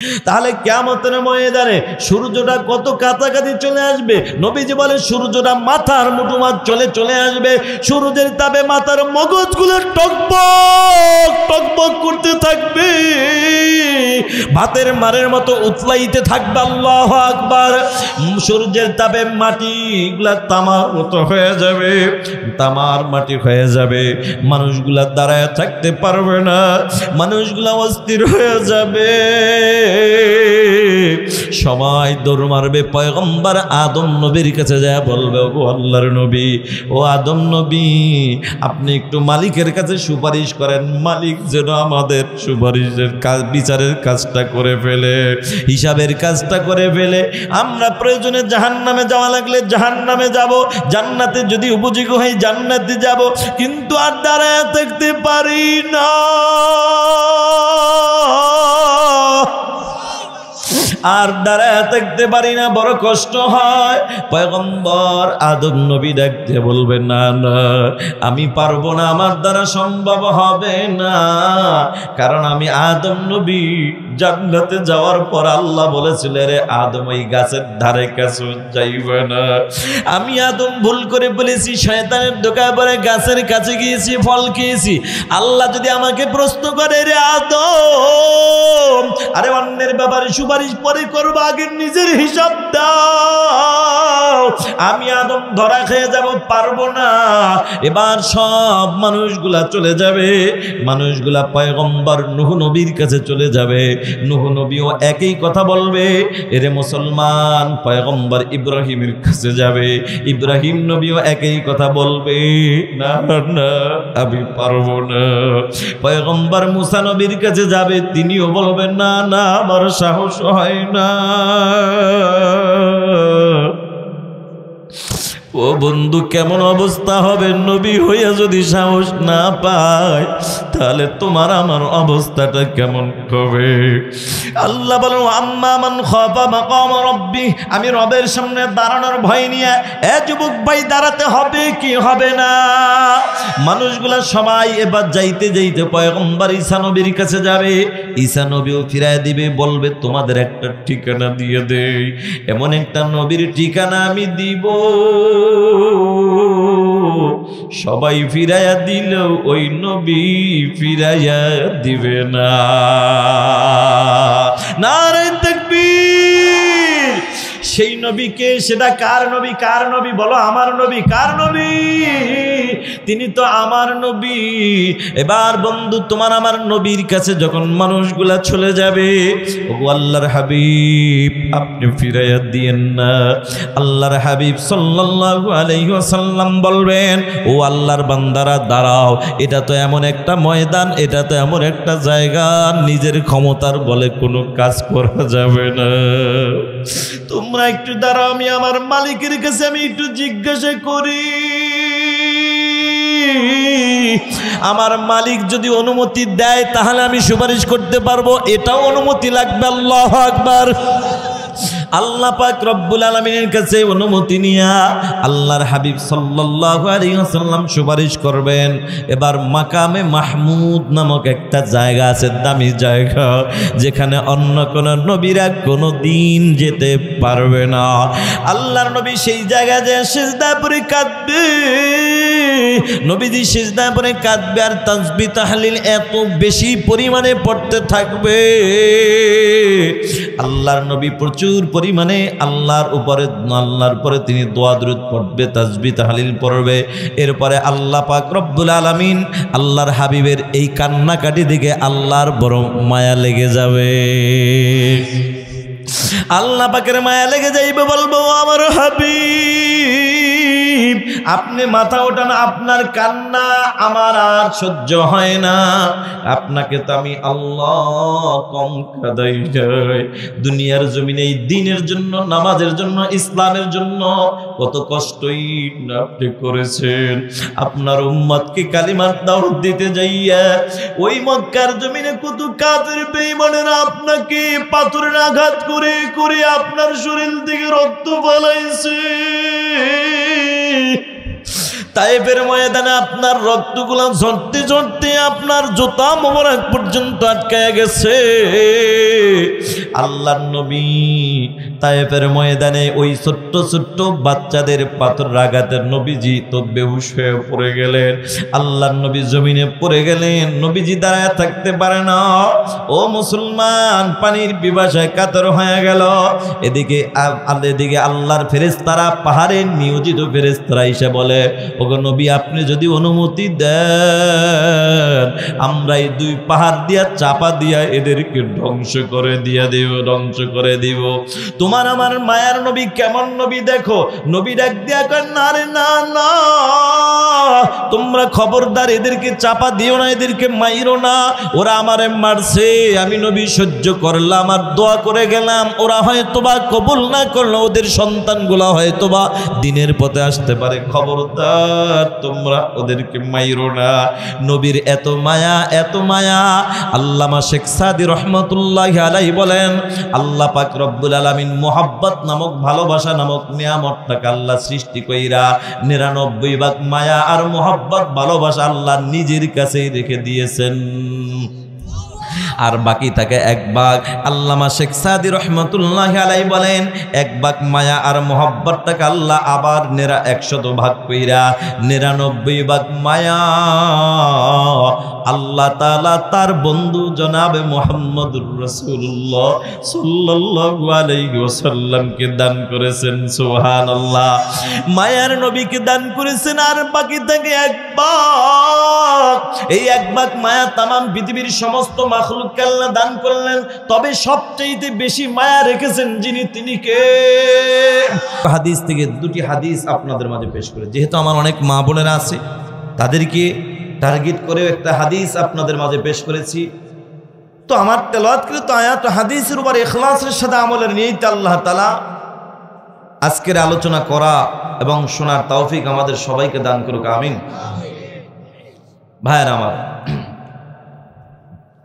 তাহলে কিয়ামতের ময়দানে সূর্যটা কত কাছাকাছি চলে আসবে। নবীজি বলে সূর্যটা মাথার মুঠো মাছ চলে আসবে। সূর্যের তাপে মাথার মগজগুলো টকবক টকবক করতে থাকবে, ভাতের মারের মতো উতলাইতে থাকবে। আল্লাহু আকবার। সূর্যের তাপে মাটিগুলা তামার মতো হয়ে যাবে, তামার মাটি হয়ে যাবে। মানুষগুলা দাঁড়ায় থাকতে পারবে না, মানুষগুলা অস্থির হয়ে যাবে। সবাই দৌড় মারবে, পয়গম্বর আদম নবীর কাছে যায় বলবে, ও আল্লাহর নবী, ও আদম নবী, আপনি একটু মালিকের কাছে সুপারিশ করেন, মালিক যেন আমাদের সুপারিশের কাজ, বিচারের কাজটা করে ফেলে, হিসাবের কাজটা করে ফেলে। আমরা প্রয়োজনে জাহান্নামে যাওয়া লাগলে জাহান্নামে যাব, জান্নাতে যদি উপযোগী হয় জান্নাতে যাব, কিন্তু আর দাঁড়ায় থাকতে পারি না, আর দাঁড়ায় থাকতে পারি না, বড় কষ্ট হয়। পয়গম্বর আদম নবী ডাকতে বলবেন, না না, আমি পারবো না, আমার দ্বারা সম্ভব হবে না, কারণ আমি আদম নবী জান্নাতে যাওয়ার পর আল্লাহ বলেছিল, রে আদম ওই গাছের ধারে কাছে যাইবে না। আমি আদম ভুল করে বলেছি, শয়তানের ধোঁকায় পড়ে গাছের কাছে গিয়েছি, ফল খেয়েছি। আল্লাহ যদি আমাকে প্রশ্ন করে, রে আদম, আরে অন্যের ব্যাপারে সুপারিশ পরে করবো, আগে নিজের হিসাব দাও, আমি আদম ধরা খেয়ে যাব, পারবো না। এবার সব মানুষগুলা চলে যাবে, মানুষগুলা পয়গম্বর নূহ নবীর কাছে চলে যাবে। নূহ নবীও একই কথা বলবে, এরে মুসলমান, পয়গম্বর ইব্রাহিমের কাছে যাবে, ইব্রাহিম নবীও একই কথা বলবে, না না, আমি পারবো না। পয়গম্বর মুসা নবীর কাছে যাবে, তিনিও বলবেন, না না, আমার সাহস হয় না। ও বন্ধু, কেমন অবস্থা হবে নবী হইয়া যদি সাহস না পায়, তাহলে তোমার আমার অবস্থাটা কেমন হবে? আল্লাহ বলেন, আম্মা মান খাফা মাকাম রাব্বি, আমি রবের সামনে দাঁড়ানোর ভয় নিয়ে, এ যুবক ভাই, দাঁড়াতে হবে কি হবে না? মানুষগুলা সবাই এবার যাইতে যাইতে পয়গম্বর ঈসা নবীর কাছে যাবে। ঈসা নবীও ফিরায় দিবে, বলবে, তোমাদের একটা ঠিকানা দিয়ে দেই, এমন একটা নবীর ঠিকানা আমি দিব, সবাই ফিরাইয়া দিল, ওই নবী ফিরাইয়া দিবে না। নারে তাকবীর! সেই নবীকে, সেটা কার নবী? কার নবী বলো? আমার নবী। কার নবী? তিনি তো আমার নবী। এবার বন্ধু, তোমার আমার নবীর কাছে যখন মানুষগুলা চলে যাবে, ও আল্লাহর হাবিব, আপনি ফিরাইয়া দিয়েন না। আল্লাহর হাবিব সাল্লাল্লাহু আলাইহি ওয়াসাল্লাম বলবেন, ও আল্লাহর বান্দারা, দাঁড়াও, এটা তো এমন একটা ময়দান, এটা তো এমন একটা জায়গা, নিজের ক্ষমতার বলে কোনো কাজ করা যাবে না, তোমরা একটু দাঁড়াও, আমি আমার মালিকের কাছে আমি একটু জিজ্ঞাসা করি। আমার মালিক যদি অনুমতি দেয় তাহলে আমি সুপারিশ করতে পারবো, এটাও অনুমতি লাগবে। আল্লাহু আকবার। আল্লাহ পাক রব্বুল আলামিনের কাছে অনুমতি নিয়া আল্লাহর হাবিব সাল্লাল্লাহু আলাইহি ওয়াসাল্লাম সুপারিশ করবেন। এবার মাকামে মাহমুদ নামক একটা জায়গা আছে, দামি জায়গা, যেখানে অন্য কোন নবীরা কোনো দিন যেতে পারবে না। আল্লাহর নবী সেই জায়গায় যে সিজদায় পড়ে কাঁদবে, নবীজি সিজদায় পড়ে কাঁদবে, আর তাসবিহ তাহলিল এত বেশি পরিমাণে পড়তে থাকবে, আল্লাহর নবী প্রচুর পরিমাণে আল্লাহর উপরে তিনি দোয়া দরুদ পড়বে, তাসবিহ তাহলিল পড়বে। এরপরে আল্লাহ পাক রব্বুল আলামিন আল্লাহর হাবিবের এই কান্নাকাটি দিকে আল্লাহর বড় মায়া লেগে যাবে। আল্লাহ পাকের মায়া লেগে যাইবে, বলবো, আমার হাবিব, আপনি মাথা ওঠান, আপনার কান্না আমার আর সহ্য হয় না। আপনাকে তো আমি আল্লাহ কম কাঁদাই নাই। দুনিয়ার জমিনে এই দ্বীনের জন্য, নামাজের জন্য, ইসলামের জন্য কত কষ্টই আপনি করেছেন। আপনার উম্মতকে কালিমার দাওয়াত দিতে যাইয়া ওই মক্কার জমিনে কত কাফের বেঈমানেরা আপনাকে পাথরের আঘাত করে করে আপনার শরীর থেকে রক্ত ফলাইছে। তায়েফের ময়দানে আপনার রক্তগুলো ঝরতে ঝরতে আপনার জুতা মোবারক পর্যন্ত আটকায় গেছে। আল্লাহর নবী তায়েফের ময়দানে ওই ছোট্ট ছোট্ট বাচ্চাদের পাথর আঘাতের নবীজি তো বেহুশ হয়ে পড়ে গেলেন। আল্লাহর নবী জমিনে পড়ে গেলেন, নবীজি দাঁড়ায় থাকতে পারে না। ও মুসলমান, পানির পিপাসায় কাতর হয়ে গেল। এদিকে আল্লাহর ফেরেশতারা, পাহাড়ের নিয়োজিত ফেরেশতারা এসে বলে, ওগো নবী, আপনি যদি অনুমতি দেন আমরা এই দুই পাহাড় দিয়া চাপা দিয়া এদেরকে ধ্বংস করে ধ্বংস করে দিব। তোমার আমার মায়ার নবী কেমন নবী দেখো। নবী ডাক দিয়া কয়, না রে না না, তোমরা খবরদার এদেরকে চাপা দিও না, এদেরকে মাইরো না। ওরা আমারে মারছে, আমি নবী সহ্য করলাম আর দোয়া করে গেলাম। ওরা হয়তোবা কবুল না করলো, ওদের সন্তানগুলা হয়তোবা দিনের পথে আসতে পারে। খবরদার তোমরা ওদেরকে মাইরো না। নবীর এত মায়া, এত মায়া। আল্লামা শেখ সাদি রহমতুল্লাহি আলাইহি বলেন, আল্লাহ পাক রব্বুল আলামিন মোহাব্বত নামক, ভালোবাসা নামক নিয়ামতটাকে আল্লাহ সৃষ্টি কইরা 99 ভাগ মায়া আর মোহাব্বত, ভালোবাসা আল্লাহ নিজের কাছেই রেখে দিয়েছেন, আর বাকি থাকে 1 ভাগ। আল্লামা শেখ সাদি রহমতুল্লাহি আলাইহি বলেন, 1 ভাগ মায়া আর মোহাব্বতটাকে আল্লাহ আবার 100 ভাগ কইরা 99 ভাগ মায়া আল্লাহ তাআলা তার বন্ধু জনাবে মুহাম্মদুর রাসূলুল্লাহ সাল্লাল্লাহু আলাইহি ওয়াসাল্লামকে দান করেছেন। সুবহানাল্লাহ। মায়ার নবীকে দান করেছেন, আর বাকি থাকে 1 ভাগ। এই 1 ভাগ মায়া তামাম পৃথিবীর সমস্ত মাখলুককে আল্লাহ দান করলেন, তবে সবচেয়ে বেশি মায়া রেখেছেন যিনি, তিনি কে? হাদিস থেকে 2টি হাদিস আপনাদের মাঝে পেশ করে, যেহেতু আমার অনেক মা বোনেরা আছে তাদেরকে টার্গেট করে একটা হাদিস আপনাদের মাঝে পেশ করেছি। তো আমার তেলাওয়াতকৃত আয়াত হাদিসের উপর ইখলাসের সাথে আমলের নিয়ত আল্লাহ তাআলা আজকের আলোচনা করা এবং শোনার তৌফিক আমাদের সবাইকে দান করুক, আমিন। ভাইয়েরা আমার,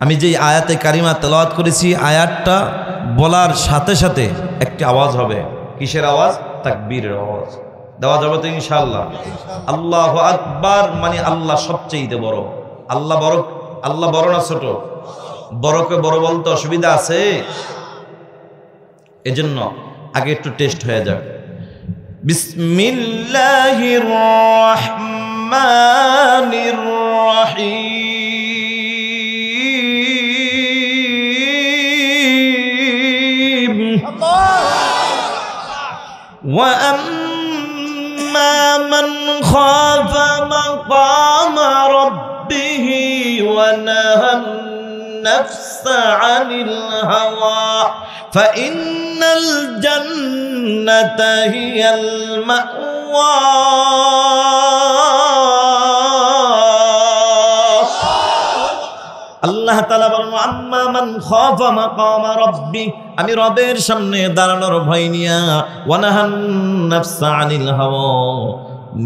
আমি যেই আয়াতে কারিমা তেলাওয়াত করেছি, আয়াতটা বলার সাথে সাথে একটি আওয়াজ হবে। কিসের আওয়াজ? তাকবীরের আওয়াজ দেওয়া যাবে তো ইনশাআল্লাহ। আল্লাহু আকবার মানে আল্লাহ সবচেয়ে বড়। আল্লাহ বড়, আল্লাহ বড় না ছোট? বড়কে বড় বলতে অসুবিধা আছে, এজন্য আগে একটু টেস্ট হয়ে যাক। বিসমিল্লাহির রহমানির রহিম। ওয়া আম্মা মান খাফা মাকামা রাব্বিহি ওয়া নাহান নাফসা আনিল হাওয়া ফাইন্নাল জান্নাতা হিয়াল মাওয়া। আল্লাহ তাআলা বলেন, আম্মা মান খাফা মাকামা রাব্বি, আমি রবের সামনে দাঁড়ানোর ভয় নিয়া, ওয়া নাহান নাফসা আনিল হাওয়া,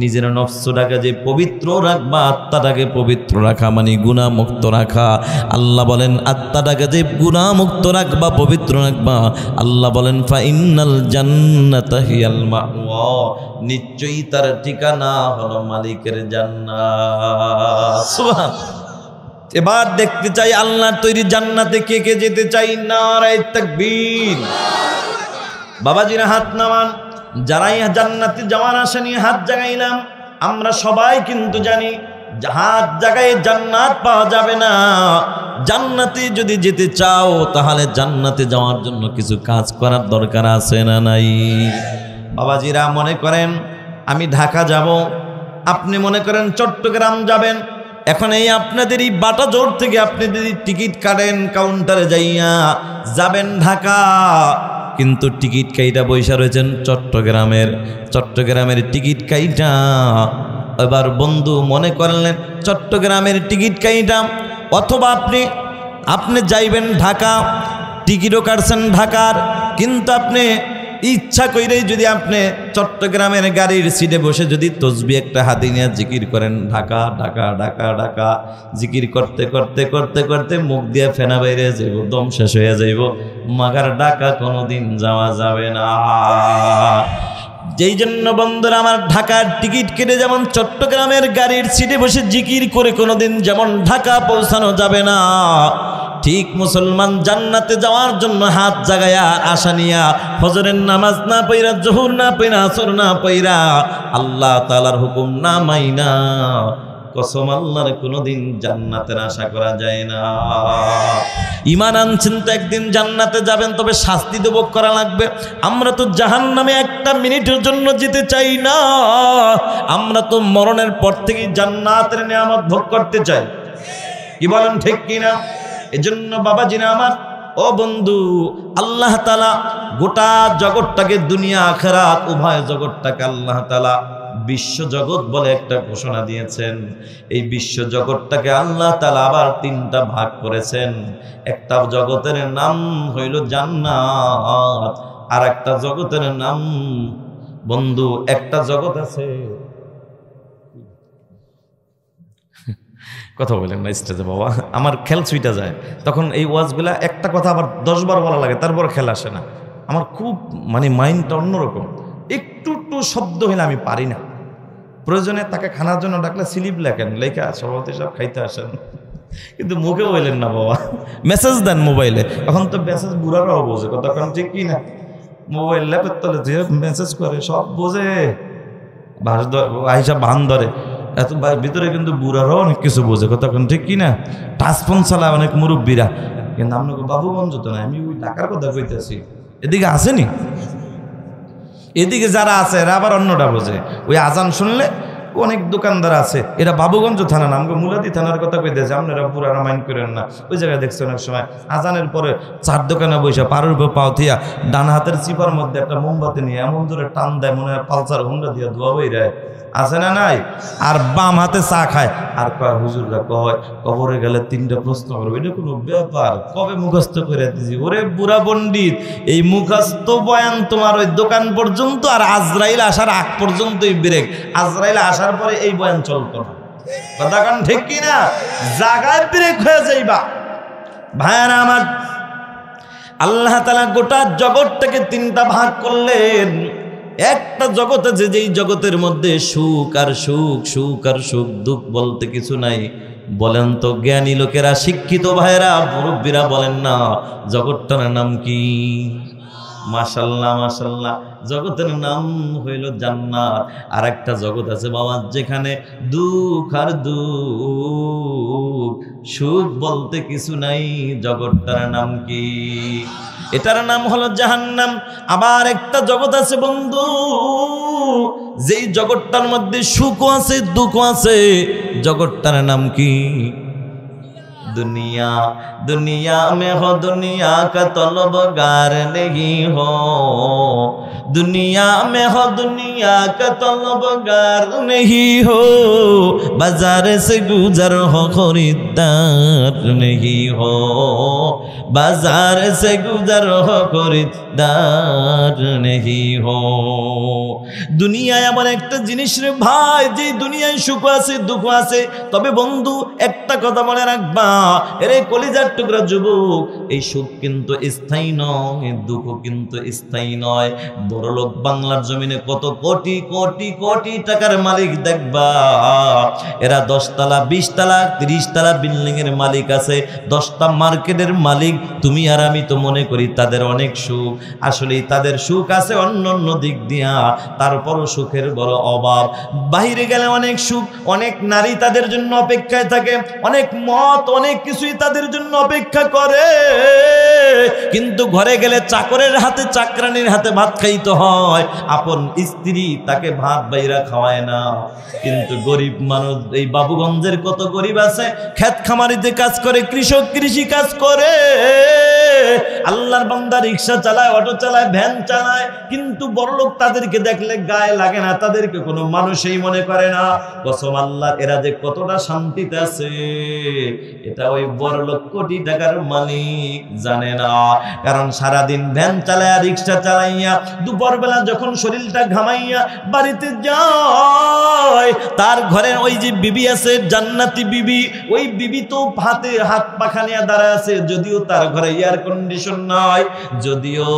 নিজের নফসটাকে যে পবিত্র রাখবা, আত্মাটাকে পবিত্র রাখা মানে গুনাহমুক্ত রাখা। আল্লাহ বলেন আত্মাটাকে যে গুনাহমুক্ত রাখবা, পবিত্র রাখবা, আল্লাহ বলেন ফাইন্নাল জান্নাতা হিয়াল মাওয়া, নিশ্চয়ই তার ঠিকানা হলো মালিকের জান্নাত। সুবহানাল্লাহ। এবার দেখতে চাই আল্লাহর তৈরি জান্নাতে কে কে যেতে চাই? নারায়ে তাকবীর। বাবাজিরা হাত নামান। যারাই জান্নাতে যাওয়ার আশা নিয়ে হাত জাগাইলাম, আমরা সবাই কিন্তু জানি হাত জাগায় জান্নাত পাওয়া যাবে না। জান্নাতে যদি যেতে চাও তাহলে জান্নাতে যাওয়ার জন্য কিছু কাজ করার দরকার আছে না নাই? বাবাজিরা মনে করেন আমি ঢাকা যাব, আপনি মনে করেন চট্টগ্রাম যাবেন। এখন এই আপনাদের এই বাটাজোর থেকে আপনি যদি টিকিট কাটেন, কাউন্টারে যাইয়া যাবেন ঢাকা, কিন্তু টিকিট কাইটা বৈশা রয়েছেন চট্টগ্রামের টিকিট কাইটা। এবার বন্ধু মনে করলেন চট্টগ্রামের টিকিট কাইটা, অথবা আপনি যাইবেন ঢাকা, টিকিটও কাটছেন ঢাকার, কিন্তু আপনি ইচ্ছা কইরেই যদি আপনি চট্টগ্রামের গাড়ির সিটে বসে যদি তসবিহ একটা হাতে নিয়ে জিকির করেন, ঢাকা ঢাকা ঢাকা ঢাকা, জিকির করতে করতে করতে করতে মুখ দিয়ে ফেনা বাইরে যাইব, দম শেষ হয়ে যাইব, মাগার ঢাকা কোনোদিন যাওয়া যাবে না। যেই জন্য বন্ধুরা আমার, ঢাকার টিকিট কেটে যেমন চট্টগ্রামের গাড়ির সিটে বসে জিকির করে কোনোদিন যেমন ঢাকা পৌঁছানো যাবে না, ঠিক মুসলমান জান্নাতে যাওয়ার জন্য হাত জাগায়া আশা নিয়া ফজরের নামাজ না পইরা, জোহর না পইরা, আসর না পইরা, আল্লাহ তাআলার হুকুম না মাইনা, কসম আল্লাহর কোনোদিন জান্নাতের আশা করা যায় না। ঈমান আনছেন তো একদিন জান্নাতে যাবেন, তবে শাস্তি তো ভোগ করা লাগবে। আমরা তো জাহান্নামে একটা মিনিটের জন্য যেতে চাই না, আমরা তো মরণের পর থেকে জান্নাতের নিয়ামত ভোগ করতে চাই। কি বলেন, ঠিক কিনা? এজন্য বাবাজিরা আমার, ও বন্ধু, আল্লাহ তাআলা গোটা জগৎটাকে, দুনিয়া আখিরাত উভয় জগৎটাকে আল্লাহ তাআলা বিশ্ব জগৎ বলে একটা ঘোষণা দিয়েছেন। এই বিশ্ব জগৎটাকে আল্লাহ তাআলা আবার তিনটা ভাগ করেছেন। একটা জগতের নাম হইল জান্নাত, আর একটা জগতের নাম, বন্ধু, একটা জগৎ আছে, কথা বলেন না স্টেজে বাবা, আমার খেল ছুইটা যায় তখন। এই ওয়াজগুলা একটা কথা আবার 10 বার বলা লাগে, তারপর খেল আসে না। আমার খুব মাইন্ডটা অন্যরকম, একটু শব্দ হইলে আমি পারি না। প্রয়োজনে তাকে খানার জন্য ডাকলে স্লিপ লেখেন, লেখা সভাপতি সব খাইতে আসেন, কিন্তু মুখে বললেন না বাবা, মেসেজ দেন মোবাইলে। এখন তো মেসেজ বুড়ারাও বোঝে, তখন ঠিক কি না, মোবাইল ল্যাপের তলে যে মেসেজ করে সব বোঝে, হিসাব ভান ধরে, এত ভিতরে কিন্তু বুড়ারাও অনেক কিছু বোঝে, তখন ঠিক কি না। টাচফোন চালায় অনেক মুরব্বীরা, কিন্তু আপনাকে বাবুগঞ্জ তো না, আমি ওই টাকার কথা কইতেছি। এদিকে আসেনি, এদিকে যারা আছে এরা আবার অন্যটা বোঝে। ওই আজান শুনলে অনেক দোকানদার আছে, এরা বাবুগঞ্জ থানা না, আমাকে মুলাদি থানার কথা কইতেছে, আপনারা পুরানো মাইন্ড করেন না। ওই জায়গায় দেখছে অনেক সময় আজানের পরে চার দোকানে বসে পাড়ের উপর পাও থিয়া ডান হাতের চিপার মধ্যে একটা মোমবাতি নিয়ে এমন জোরে টান দেয়, মনে হয় পালসার হুন্ডা দিয়ে ধোয়া বই রায়, আছে না নাই? আর বাম হাতে চা খায়, আর কয় হুজুররা কয় কবরে গেলে 3টা প্রশ্ন করবে। এটা কোনো ব্যাপার? কবে মুখস্থ করে দিছি? ওরে বুড়া পণ্ডিত, এই মুখস্থ বয়ান তোমার ওই দোকান পর্যন্ত, আর আজরাইল আসার আগ পর্যন্তই ব্রেক। আজরাইল আসার পরে এই বয়ান চলতো না, কথা কান ঠিক কিনা? জায়গায় ব্রেক হয়ে যাইবা। ভাইয়ারা আমার, আল্লাহ তাআলা গোটা জগৎটাকে 3টা ভাগ করলেন। একটা জগৎ আছে, যেই জগতের মধ্যে সুখ আর সুখ, সুখ আর সুখ, দুঃখ বলতে কিছু নাই। বলেন তো জ্ঞানী লোকেরা, শিক্ষিত ভাইরা, মুরব্বীরা, বলেন না জগৎটার নাম কি? মাশাআল্লাহ মাশাআল্লাহ, জগতের নাম হইল জান্নাত। আর একটা জগৎ আছে বাবা, যেখানে দুঃখ আর দুঃখ, সুখ বলতে কিছু নাই। জগৎটার নাম কি? এটার নাম হলো জাহান্নাম। আবার একটা জগৎ আছে বন্ধু, যেই জগৎটার মধ্যে সুখও আছে দুঃখও আছে। জগৎটার নাম কি? दुनिया दुनिया में हो दुनिया का तलबगार नहीं हो, दुनिया में हो दुनिया का तलबगार नहीं हो, बाजार से गुजर हो खरीदार नहीं हो, बाजार से गुजर हो खरीदार नहीं हो। দুনিয়া এমন একটা জিনিস রে ভাই, যে দুনিয়ায় সুখ আছে দুঃখ আছে। তবে বন্ধু একটা কথা মনে রাখবা, এরে কলিজার টুকরা যুবক, এই সুখ কিন্তু স্থায়ী নয়, দুঃখ কিন্তু স্থায়ী নয়। বড়লোক বাংলার জমিনে কত কোটি কোটি কোটি টাকার মালিক দেখবা, এরা 10 তলা 20 তলা 30 তলা বিল্ডিং এর মালিক আছে, 10টা মার্কেটের মালিক। তুমি আর আমি তো মনে করি তাদের অনেক সুখ, আসলে তাদের সুখ আছে অন্য অন্য দিক দিয়া, তারপরও সুখের বড় অভাব। বাইরে গেলে অনেক সুখ, অনেক নারী তাদের জন্য অপেক্ষায় থাকে, অনেক মত, অনেক কিছুই তাদের জন্য অপেক্ষা করে, কিন্তু ঘরে গেলে চাকরের হাতে চাকরানির হাতে ভাত খাইতে হয়, আপন স্ত্রী তাকে ভাত বাইরা খাওয়ায় না। কিন্তু গরিব মানুষ, এই বাবুগঞ্জের কত গরিব আছে, ক্ষেত খামারিতে কাজ করে, কৃষক কৃষি কাজ করে, আল্লাহর বান্দা রিক্সা চালায়, অটো চালায়, ভ্যান চালায়, কিন্তু বড়লোক তাদেরকে দেখলে গায়ে লাগে না, তাদেরকে কোনো মানুষই মনে করে না। কসম আল্লাহ, এরা যে কতটা শান্তিতে আছে এটা এটা ওই বড়লোক কোটি টাকার মালিক জানে না। কারণ সারাদিন ভ্যান চালাইয়া রিক্সা চালাইয়া দুপুরবেলা যখন শরীরটা ঘামাইয়া বাড়িতে যায়, তার ঘরের ওই যে বিবি আছে জান্নাতি বিবি, ওই বিবি তো হাতে হাত পাখা নিয়ে দাঁড়ায় আছে। যদিও তার ঘরে এয়ার কন্ডিশন নাই, যদিও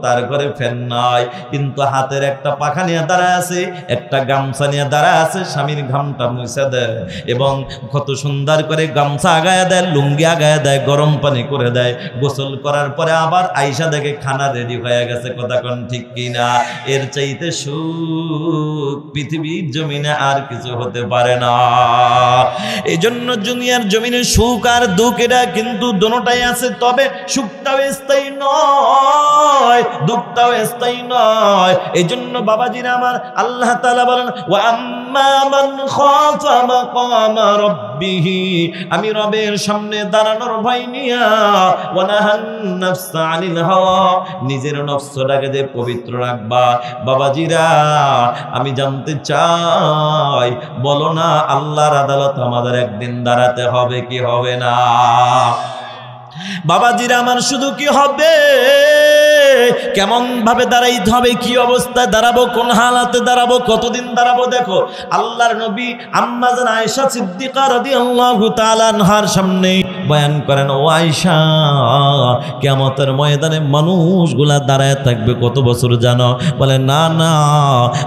তার ঘরে ফ্যান নাই, কিন্তু হাতের একটা পাখা নিয়ে দাঁড়ায় আছে, একটা গামছা নিয়ে দাঁড়ায় আছে, স্বামীর ঘামটা মুছে দেয় এবং কত সুন্দর করে গামছা আগায় দেয়, লুঙ্গি আগায় দেয়, গরম পানি করে দেয়। গোসল করার পরে আবার আইসা দেখে খানা রেডি হয়ে গেছে। কথা কোন ঠিক কিনা? এর চাইতে সুখ পৃথিবীর জমিনে আর কিছু হতে পারে না। এই জন্য দুনিয়ার জমিনে সুখ আর দুঃখ এটা কিন্তু দুটোটাই আছে, তবে সুখটাও স্থায়ী নয়, দুঃখটাও স্থায়ী নয়। এই জন্য বাবাজিরা আমার, আল্লাহ তাআলা বলেন ওয়া আম্মা মান খাফা মাকামা রাব্বিহি, আমি রবের সামনে দাঁড়ানোর ভয় নিয়া, ওয়া নাহান নাফসা আনিল হাওয়া, নিজের নফসটাকে যে পবিত্র রাখবা। বাবাজিরা আমি জানতে চাই, বলো না আল্লাহর আদালত আমাদের একদিন দাঁড়াতে হবে কি হবে না? বাবাজিরা আমার, শুধু কি হবে, কেমন ভাবে দাঁড়াইতে হবে, কি অবস্থায় দাঁড়াবো, কোন হালাতে দাঁড়াবো, কতদিন দাঁড়াবো? দেখো আল্লাহর নবী আম্মা জান আয়েশা সিদ্দিকা রাদিয়াল্লাহু তাআলা আনহার সামনে বয়ান করেন, ও আয়েশা, কিয়ামতের ময়দানে মানুষগুলা দাঁড়ায় থাকবে কত বছর জানো? বলে না না,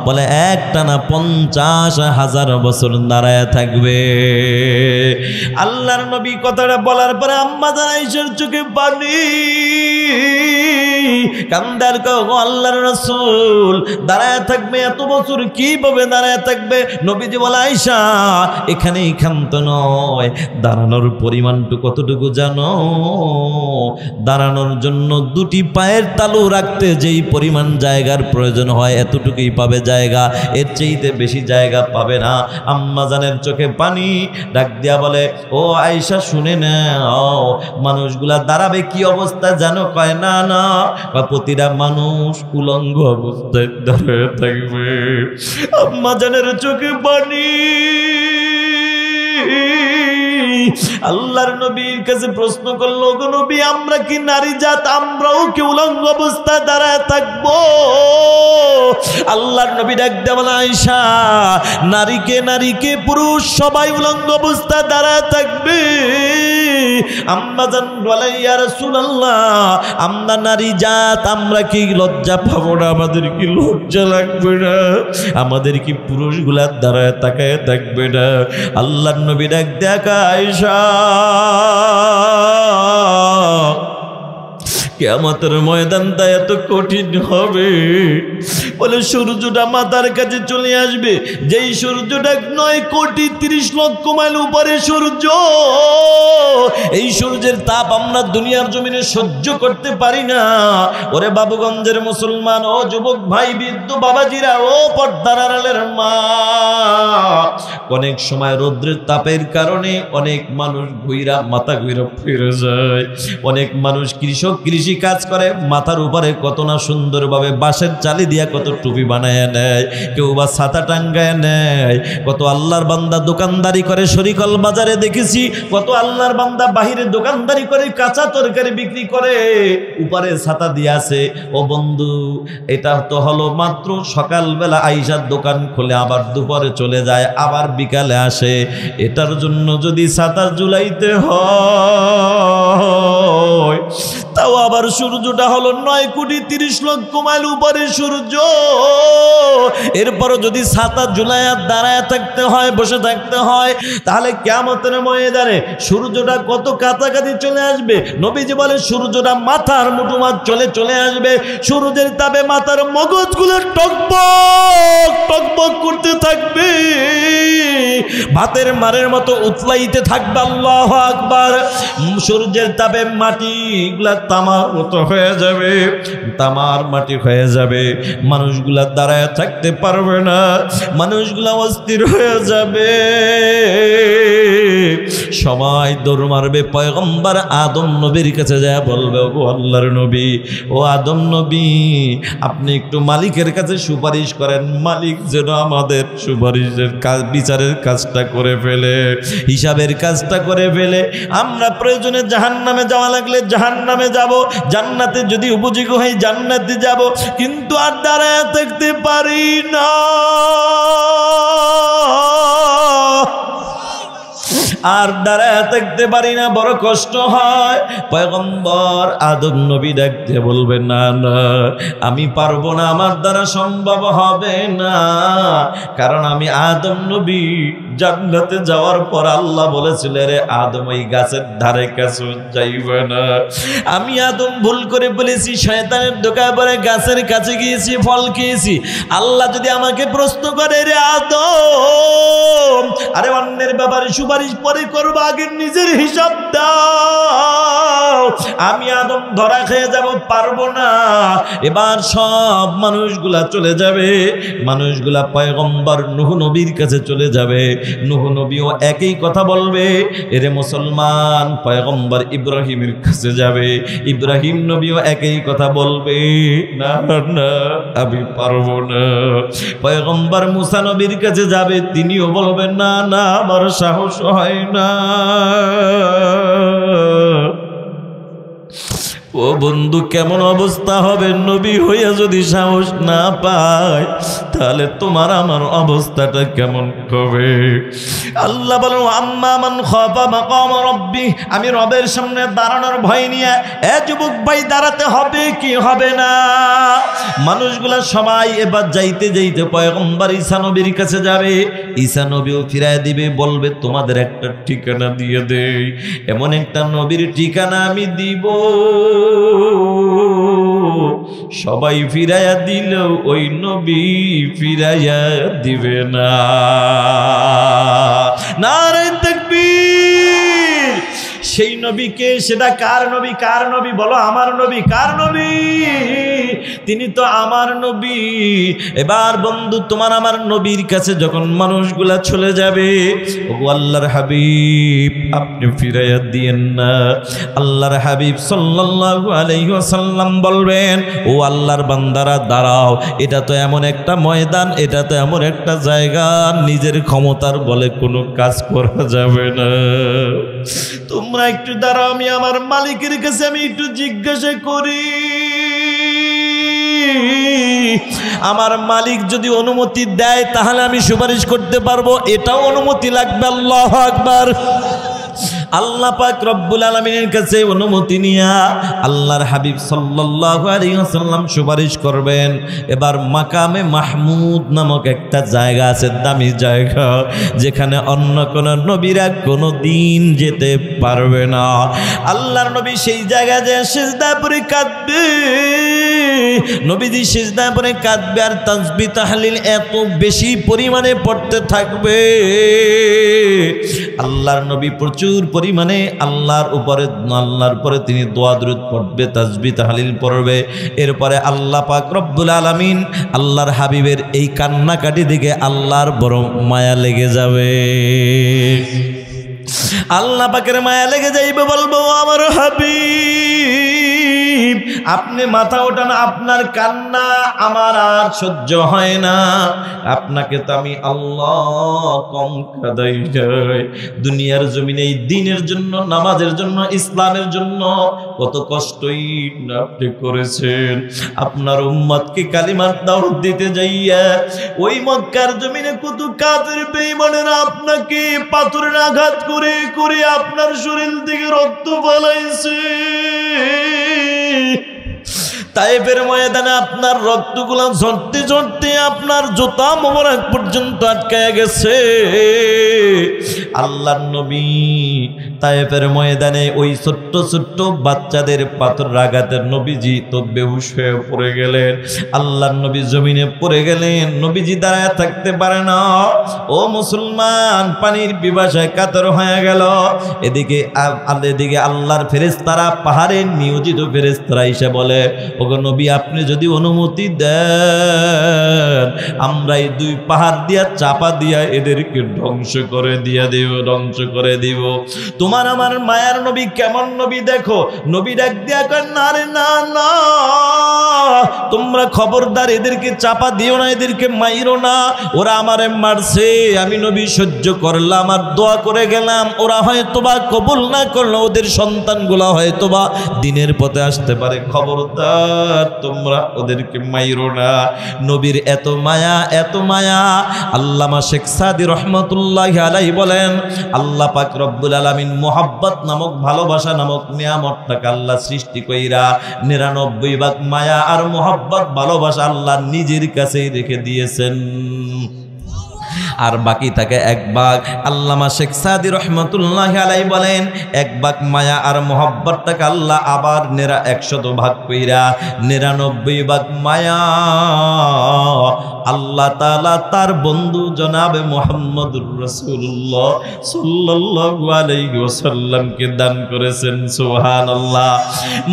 বলে একটানা 50,000 বছর দাঁড়ায় থাকবে। আল্লাহর নবী কথাটা বলার পরে আম্মা জান আয়েশার চোখে পানি, কান্দার কো আল্লাহর রাসূল দাঁড়ায় থাকবে এত বছর, কিভাবে দাঁড়ায় থাকবে? নবীজি বলে, আয়েশা এখানে ক্ষান্ত নয়, দাঁড়ানোর পরিমাণটুকু কতটুকু জানো? দাঁড়ানোর জন্য দুটি পায়ের তালু রাখতে যেই পরিমাণ জায়গার প্রয়োজন হয় এতটুকুই পাবে জায়গা, এর চাইতে বেশি জায়গা পাবে না। আম্মা জানের চোখে পানি, ডাক দিয়া বলে, ও আয়েশা শুনে নাও, মানুষগুলা দাঁড়াবে কি অবস্থা জানো? কয় না না, প্রতিটা মানুষ উলঙ্গ অবস্থায় দাঁড়িয়ে থাকবে। আম্মা জানের চোখে পানি। আল্লাহর নবীর কাছে প্রশ্ন করলো, গো নবী, আমরা কি নারী জাত, আমরাও কি উলঙ্গ অবস্থায় দাঁড়ায় থাকবো? আল্লাহর নবী ডাক দিয়ে বলে, আয়েশা নারীকে পুরুষ সবাই উলঙ্গ অবস্থায় দাঁড়ায় থাকবে। আম্মা জান বলে, ইয়া রাসূলুল্লাহ, আমরা নারী জাত, আমরা কি লজ্জা পাবো না? আমাদের কি লজ্জা লাগবে না? আমাদের কি পুরুষগুলা দাঁড়ায় তাকায় থাকবে না? আল্লাহর নবী ডাক দেখা, আয়েশা কিয়ামতের ময়দানটা এত কঠিন হবে, বলে সূর্যটা মাথার কাছে চলে আসবে, যেই সূর্যটা 9,30,00,000 মাইল উপরে সূর্য। এই সূর্যের তাপ আমরা দুনিয়ার জমিনে সহ্য করতে পারি না। ওরে বাবুগঞ্জের মুসলমান, ও যুবক ভাই, বৃদ্ধ বাবাজিরা, ও পর্দার আড়ালের মা, অনেক সময় রৌদ্রের তাপের কারণে অনেক মানুষ মাথা ঘুরে ফিরে যায়। অনেক মানুষ কৃষি কাজ করে, মাথার উপরে কত না সুন্দরভাবে বাঁশের চালি দিয়া কত টুপি বানায় নেয়, কেউ বা ছাতা টাঙ্গায় নেয়। কত আল্লাহর বান্দা দোকানদারি করে, শরিকল বাজারে দেখেছি কত আল্লাহর বান্দা বাহিরে দোকানদারি করে, কাঁচা তরকারি বিক্রি করে, উপরে ছাতা দিয়ে আছে। ও বন্ধু, এটা তো হলো মাত্র সকালবেলা আইসার দোকান খুলে, আবার দুপুরে চলে যায়, আবার বিকালে আসে। এটার জন্য যদি ছাতা ঝুলাইতে হয়, তাও আবার সূর্যটা হলো 9,30,00,000 মাইল উপরে সূর্য। এরপরও যদি ছাতা ঝুলাইয়া দাঁড়ায় থাকতে হয়, বসে থাকতে হয়, তাহলে কিয়ামতের ময়দানে সূর্যটা কত কাছাকাছি চলে আসবে। নবীজি বলে, সূর্যটা মাথার মুঠো মাছ চলে আসবে। সূর্যের তাপে মাথার মগজগুলো টকবক টকবক করতে থাকবে, ভাতের মারের মতো উতলাইতে থাকবে। আল্লাহু আকবার। সূর্যের তাপে মাটিগুলা তামার মতো হয়ে যাবে, তামার মাটি হয়ে যাবে। মানুষগুলা দাঁড়ায় থাকতে পারবে না, মানুষগুলা অস্থির হয়ে যাবে, সবাই দৌড় মারবে। পয়গম্বর আদম নবীর কাছে যায় বলবে, ও আল্লাহর নবী, ও আদম নবী, আপনি একটু মালিকের কাছে সুপারিশ করেন, মালিক যেন আমাদের সুপারিশের কাজ, বিচারের কাজটা করে ফেলে, হিসাবের কাজটা করে ফেলে। আমরা প্রয়োজনে জাহান্নামে যাওয়া লাগলে জাহান্নামে যাব, জান্নাতে যদি উপযোগী হয় জান্নাতে যাব, কিন্তু আর দাঁড়ায় থাকতে পারি না, আর দাঁড়ায় থাকতে পারি না, বড় কষ্ট হয়। পয়গম্বর আদম নবী ডাকতে বলবেন, না না, আমি পারবো না, আমার দ্বারা সম্ভব হবে না, কারণ আমি আদম নবী জান্নাতে যাওয়ার পর আল্লাহ বলেছিল, রে আদম ওই গাছের ধারে কাছে যাইবে না। আমি আদম ভুল করে বলেছি, শয়তানের ধোঁকায় পড়ে গাছের কাছে গিয়েছি, ফল খেয়েছি। আল্লাহ যদি আমাকে প্রশ্ন করে, রে আদম, আরে অন্যের ব্যাপারে সুপারিশ পরে করবো, আগে নিজের হিসাব দাও, আমি আদম ধরা খেয়ে যাব, পারবো না। এবার সব মানুষগুলা চলে যাবে, মানুষগুলা পয়গম্বর নূহ নবীর কাছে চলে যাবে। নূহ নবীও একই কথা বলবে, এরে মুসলমান, পয়গম্বর ইব্রাহিমের কাছে যাবে, ইব্রাহিম নবীও একই কথা বলবে, না না, আমি পারবো না। পয়গম্বর মুসা নবীর কাছে যাবে, তিনিও বলবেন, না না, আমার সাহস হয় না। ও বন্ধু, কেমন অবস্থা হবে নবী হইয়া যদি সাহস না পায়, তাহলে তোমার আমার অবস্থাটা কেমন হবে? আল্লাহ বলেন, আম্মা মান খাফা মাকাম রাব্বি, আমি রবের সামনে দাঁড়ানোর ভয় নিয়ে, এ যুবক ভাই, দাঁড়াতে হবে কি হবে না? মানুষগুলা সবাই এবার যাইতে যাইতে পয়গম্বর ঈসা নবীর কাছে যাবে, ঈসা নবীও ফিরায় দিবে, বলবে, তোমাদের একটা ঠিকানা দিয়ে দেই, এমন একটা নবীর ঠিকানা আমি দিব, সবাই ফিরাইয়া দিল, ওই নবী ফিরাইয়া দিবে না। নারে তাকবীর! সেই নবীকে, সেটা কার নবী? কার নবী বলো? আমার নবী। কার নবী? তিনি তো আমার নবী। এবার বন্ধু, তোমার আমার নবীর কাছে যখন মানুষগুলা চলে যাবে, ও আল্লাহর হাবিব, আপনি ফিরাইয়া দিয়েন না। আল্লাহর হাবিব সাল্লাল্লাহু আলাইহি ওয়াসাল্লাম বলবেন, ও আল্লাহর বান্দারা, দাঁড়াও, এটা তো এমন একটা ময়দান, এটা তো এমন একটা জায়গা, নিজের ক্ষমতার বলে কোনো কাজ করা যাবে না, তোমরা একটু দাঁড়াও, আমি আমার মালিকের কাছে আমি একটু জিজ্ঞাসা করি। আমার মালিক যদি অনুমতি দেয় তাহলে আমি সুপারিশ করতে পারবো, এটাও অনুমতি লাগবে। আল্লাহু আকবার। আল্লাহ পাক রব্বুল আলামিনের কাছে অনুমতি নিয়া আল্লাহর হাবিব সাল্লাল্লাহু আলাইহি ওয়াসাল্লাম সুপারিশ করবেন। এবার মাকামে মাহমুদ নামক একটা জায়গা আছে, দামি জায়গা, যেখানে অন্য কোন নবীরা কোনো দিন যেতে পারবে না। আল্লাহর নবী সেই জায়গায় যে সিজদা পড়ে কাঁদবে, নবীজি সিজদা পড়ে কাঁদবে, আর তাসবিহ তাহলিল এত বেশি পরিমাণে পড়তে থাকবে, আল্লাহর নবী প্রচুর পরিমাণে আল্লাহর পরে তিনি দোয়া দরুদ পড়বে, তাসবিহ তাহলিল পড়বে। এরপরে আল্লাহ পাক রব্বুল আলামিন আল্লাহর হাবিবের এই কান্নাকাটি দিকে আল্লাহর বড় মায়া লেগে যাবে। আল্লাহ পাকের মায়া লেগে যাইবে, বলবো, আমার হাবিব, আপনি মাথা ওঠান, আপনার কান্না আমার আর সহ্য হয় না। আপনাকে তো আমি আল্লাহ কম কাঁদাই নাই। দুনিয়ার জমিনে এই দ্বীনের জন্য, নামাজের জন্য, ইসলামের জন্য কত কষ্টই না আপনি করেছেন। আপনার উম্মতকে কালিমার দাওয়াত দিতে যাইয়া ওই মক্কার জমিনে কত কাফের বেঈমানেরা আপনাকে পাথরের আঘাত করে করে আপনার শরীর থেকে রক্ত পালাইছে। তায়েফের ময়দানে আপনার রক্তগুলো ঝরতে ঝরতে আপনার জুতা মোবারক পর্যন্ত আটকায় গেছে। আল্লাহর নবী তায়েফের ময়দানে ওই ছোট্ট ছোট্ট বাচ্চাদের পাথর আঘাতের নবীজি তো বেহুশ হয়ে পড়ে গেলেন। আল্লাহর নবী জমিনে পড়ে গেলেন, নবীজি দাঁড়ায় থাকতে পারে না। ও মুসলমান, পানির পিপাসায় কাতর হয়ে গেল। এদিকে আল্লাহর ফেরেশতারা, পাহাড়ের নিয়োজিত ফেরেশতারা এসে বলে, ওগো নবী, আপনি যদি অনুমতি দেন আমরা এই দুই পাহাড় দিয়া চাপা দিয়া এদেরকে ধ্বংস করে ধ্বংস করে দিব। তোমার আমার মায়ার নবী কেমন নবী দেখো। নবী ডাক দিয়া কয়, না রে না না, তোমরা খবরদার এদেরকে চাপা দিও না, এদেরকে মাইরো না। ওরা আমারে মারছে, আমি নবী সহ্য করলাম আর দোয়া করে গেলাম। ওরা হয়তোবা কবুল না করলো, ওদের সন্তানগুলা হয়তোবা দিনের পথে আসতে পারে। খবরদার তোমরা ওদেরকে মাইরো না। নবীর এত মায়া, এত মায়া। আল্লামা শেখ সাদি রহমতুল্লাহি আলাইহি বলেন, আল্লাহ পাক রব্বুল আলামিন মোহাব্বত নামক, ভালোবাসা নামক নিয়ামতটাকে আল্লাহ সৃষ্টি কইরা 99 ভাগ মায়া আর মোহাব্বত, ভালোবাসা আল্লাহ নিজের কাছেই রেখে দিয়েছেন, আর বাকি থাকে 1 ভাগ। আল্লামা শেখ সাদি রহমতুল্লাহি আলাইহি বলেন, 1 ভাগ মায়া আর মোহাব্বতটাকে আল্লাহ আবার 100 ভাগ কইরা 99 ভাগ মায়া আল্লাহ তাআলা তার বন্ধু জনাবে মুহাম্মদুর রাসূলুল্লাহ সাল্লাল্লাহু আলাইহি ওয়াসাল্লামকে দান করেছেন। সুবহানাল্লাহ।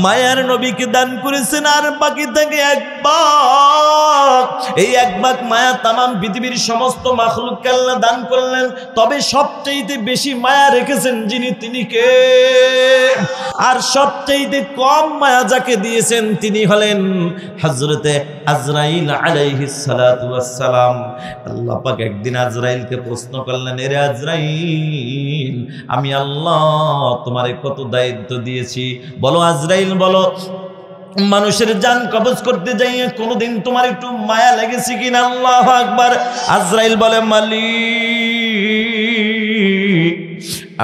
মায়ার নবীকে দান করেছেন, আর বাকি থাকে 1 ভাগ। এই 1 ভাগ মায়া তামাম পৃথিবীর সমস্ত মাখলুককে আল্লাহ দান করলেন। তবে সবচেয়ে বেশি মায়া রেখেছেন যিনি, তিনি কে? আর সবচেয়ে কম মায়া যাকে দিয়েছেন তিনি হলেন হযরতে আজরাইল আলাইহিস সালাতু ওয়াস সালাম। আল্লাহ পাক একদিন আজরাইলকে প্রশ্ন করলেন, এরে আজরাইল, আমি আল্লাহ তোমারে কত দায়িত্ব দিয়েছি, বলো আজরাইল বলো, মানুষের জান কবজ করতে যাইয়ে কোনোদিন তোমার একটু মায়া লেগেছে কিনা? আল্লাহু আকবার। আজরাইল বলে, মালিক,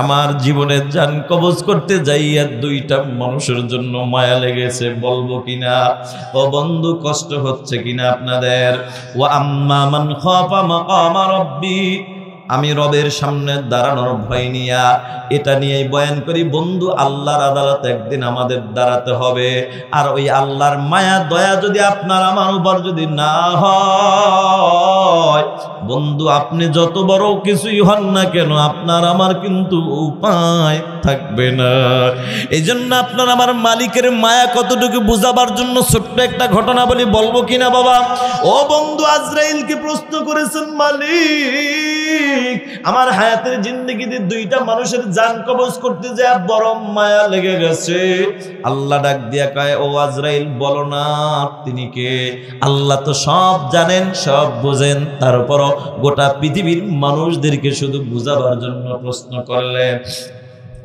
আমার জীবনের জান কবজ করতে যাইয়া 2টা মানুষের জন্য মায়া লেগেছে, বলবো কিনা? ও বন্ধু, কষ্ট হচ্ছে কিনা আপনাদের? ওয়া আম্মা মান খাফা মাকামা রাব্বি, আমি রবের সামনে দাঁড়ানোর ভয় নিয়া, এটা নিয়েই বয়ান করি বন্ধু। আল্লাহর আদালতে একদিন আমাদের দাঁড়াতে হবে, আর ওই আল্লাহর মায়া দয়া যদি আপনার আমার উপর যদি না হয়, বন্ধু আপনি যত বড় কিছুই হন না কেন, আপনার আমার কিন্তু উপায় থাকবে না। এই জন্য আপনার আমার মালিকের মায়া কতটুকু বুঝাবার জন্য ছোট্ট একটা ঘটনা বলি, বলবো কিনা বাবা? ও বন্ধু, আজরাইলকে প্রশ্ন করেছেন, মালিক, আমার হায়াতের জিন্দেগিতে 2টা মানুষের জান কবজ করতে যায় বড় মায়া লেগে গেছে। আল্লাহ ডাক দিয়া কয়, ও আজরাইল, বলো না তিনি কে? আল্লাহ তো সব জানেন, সব বোঝেন, তারপরও গোটা পৃথিবীর মানুষদেরকে শুধু বুঝাবার জন্য প্রশ্ন করলেন।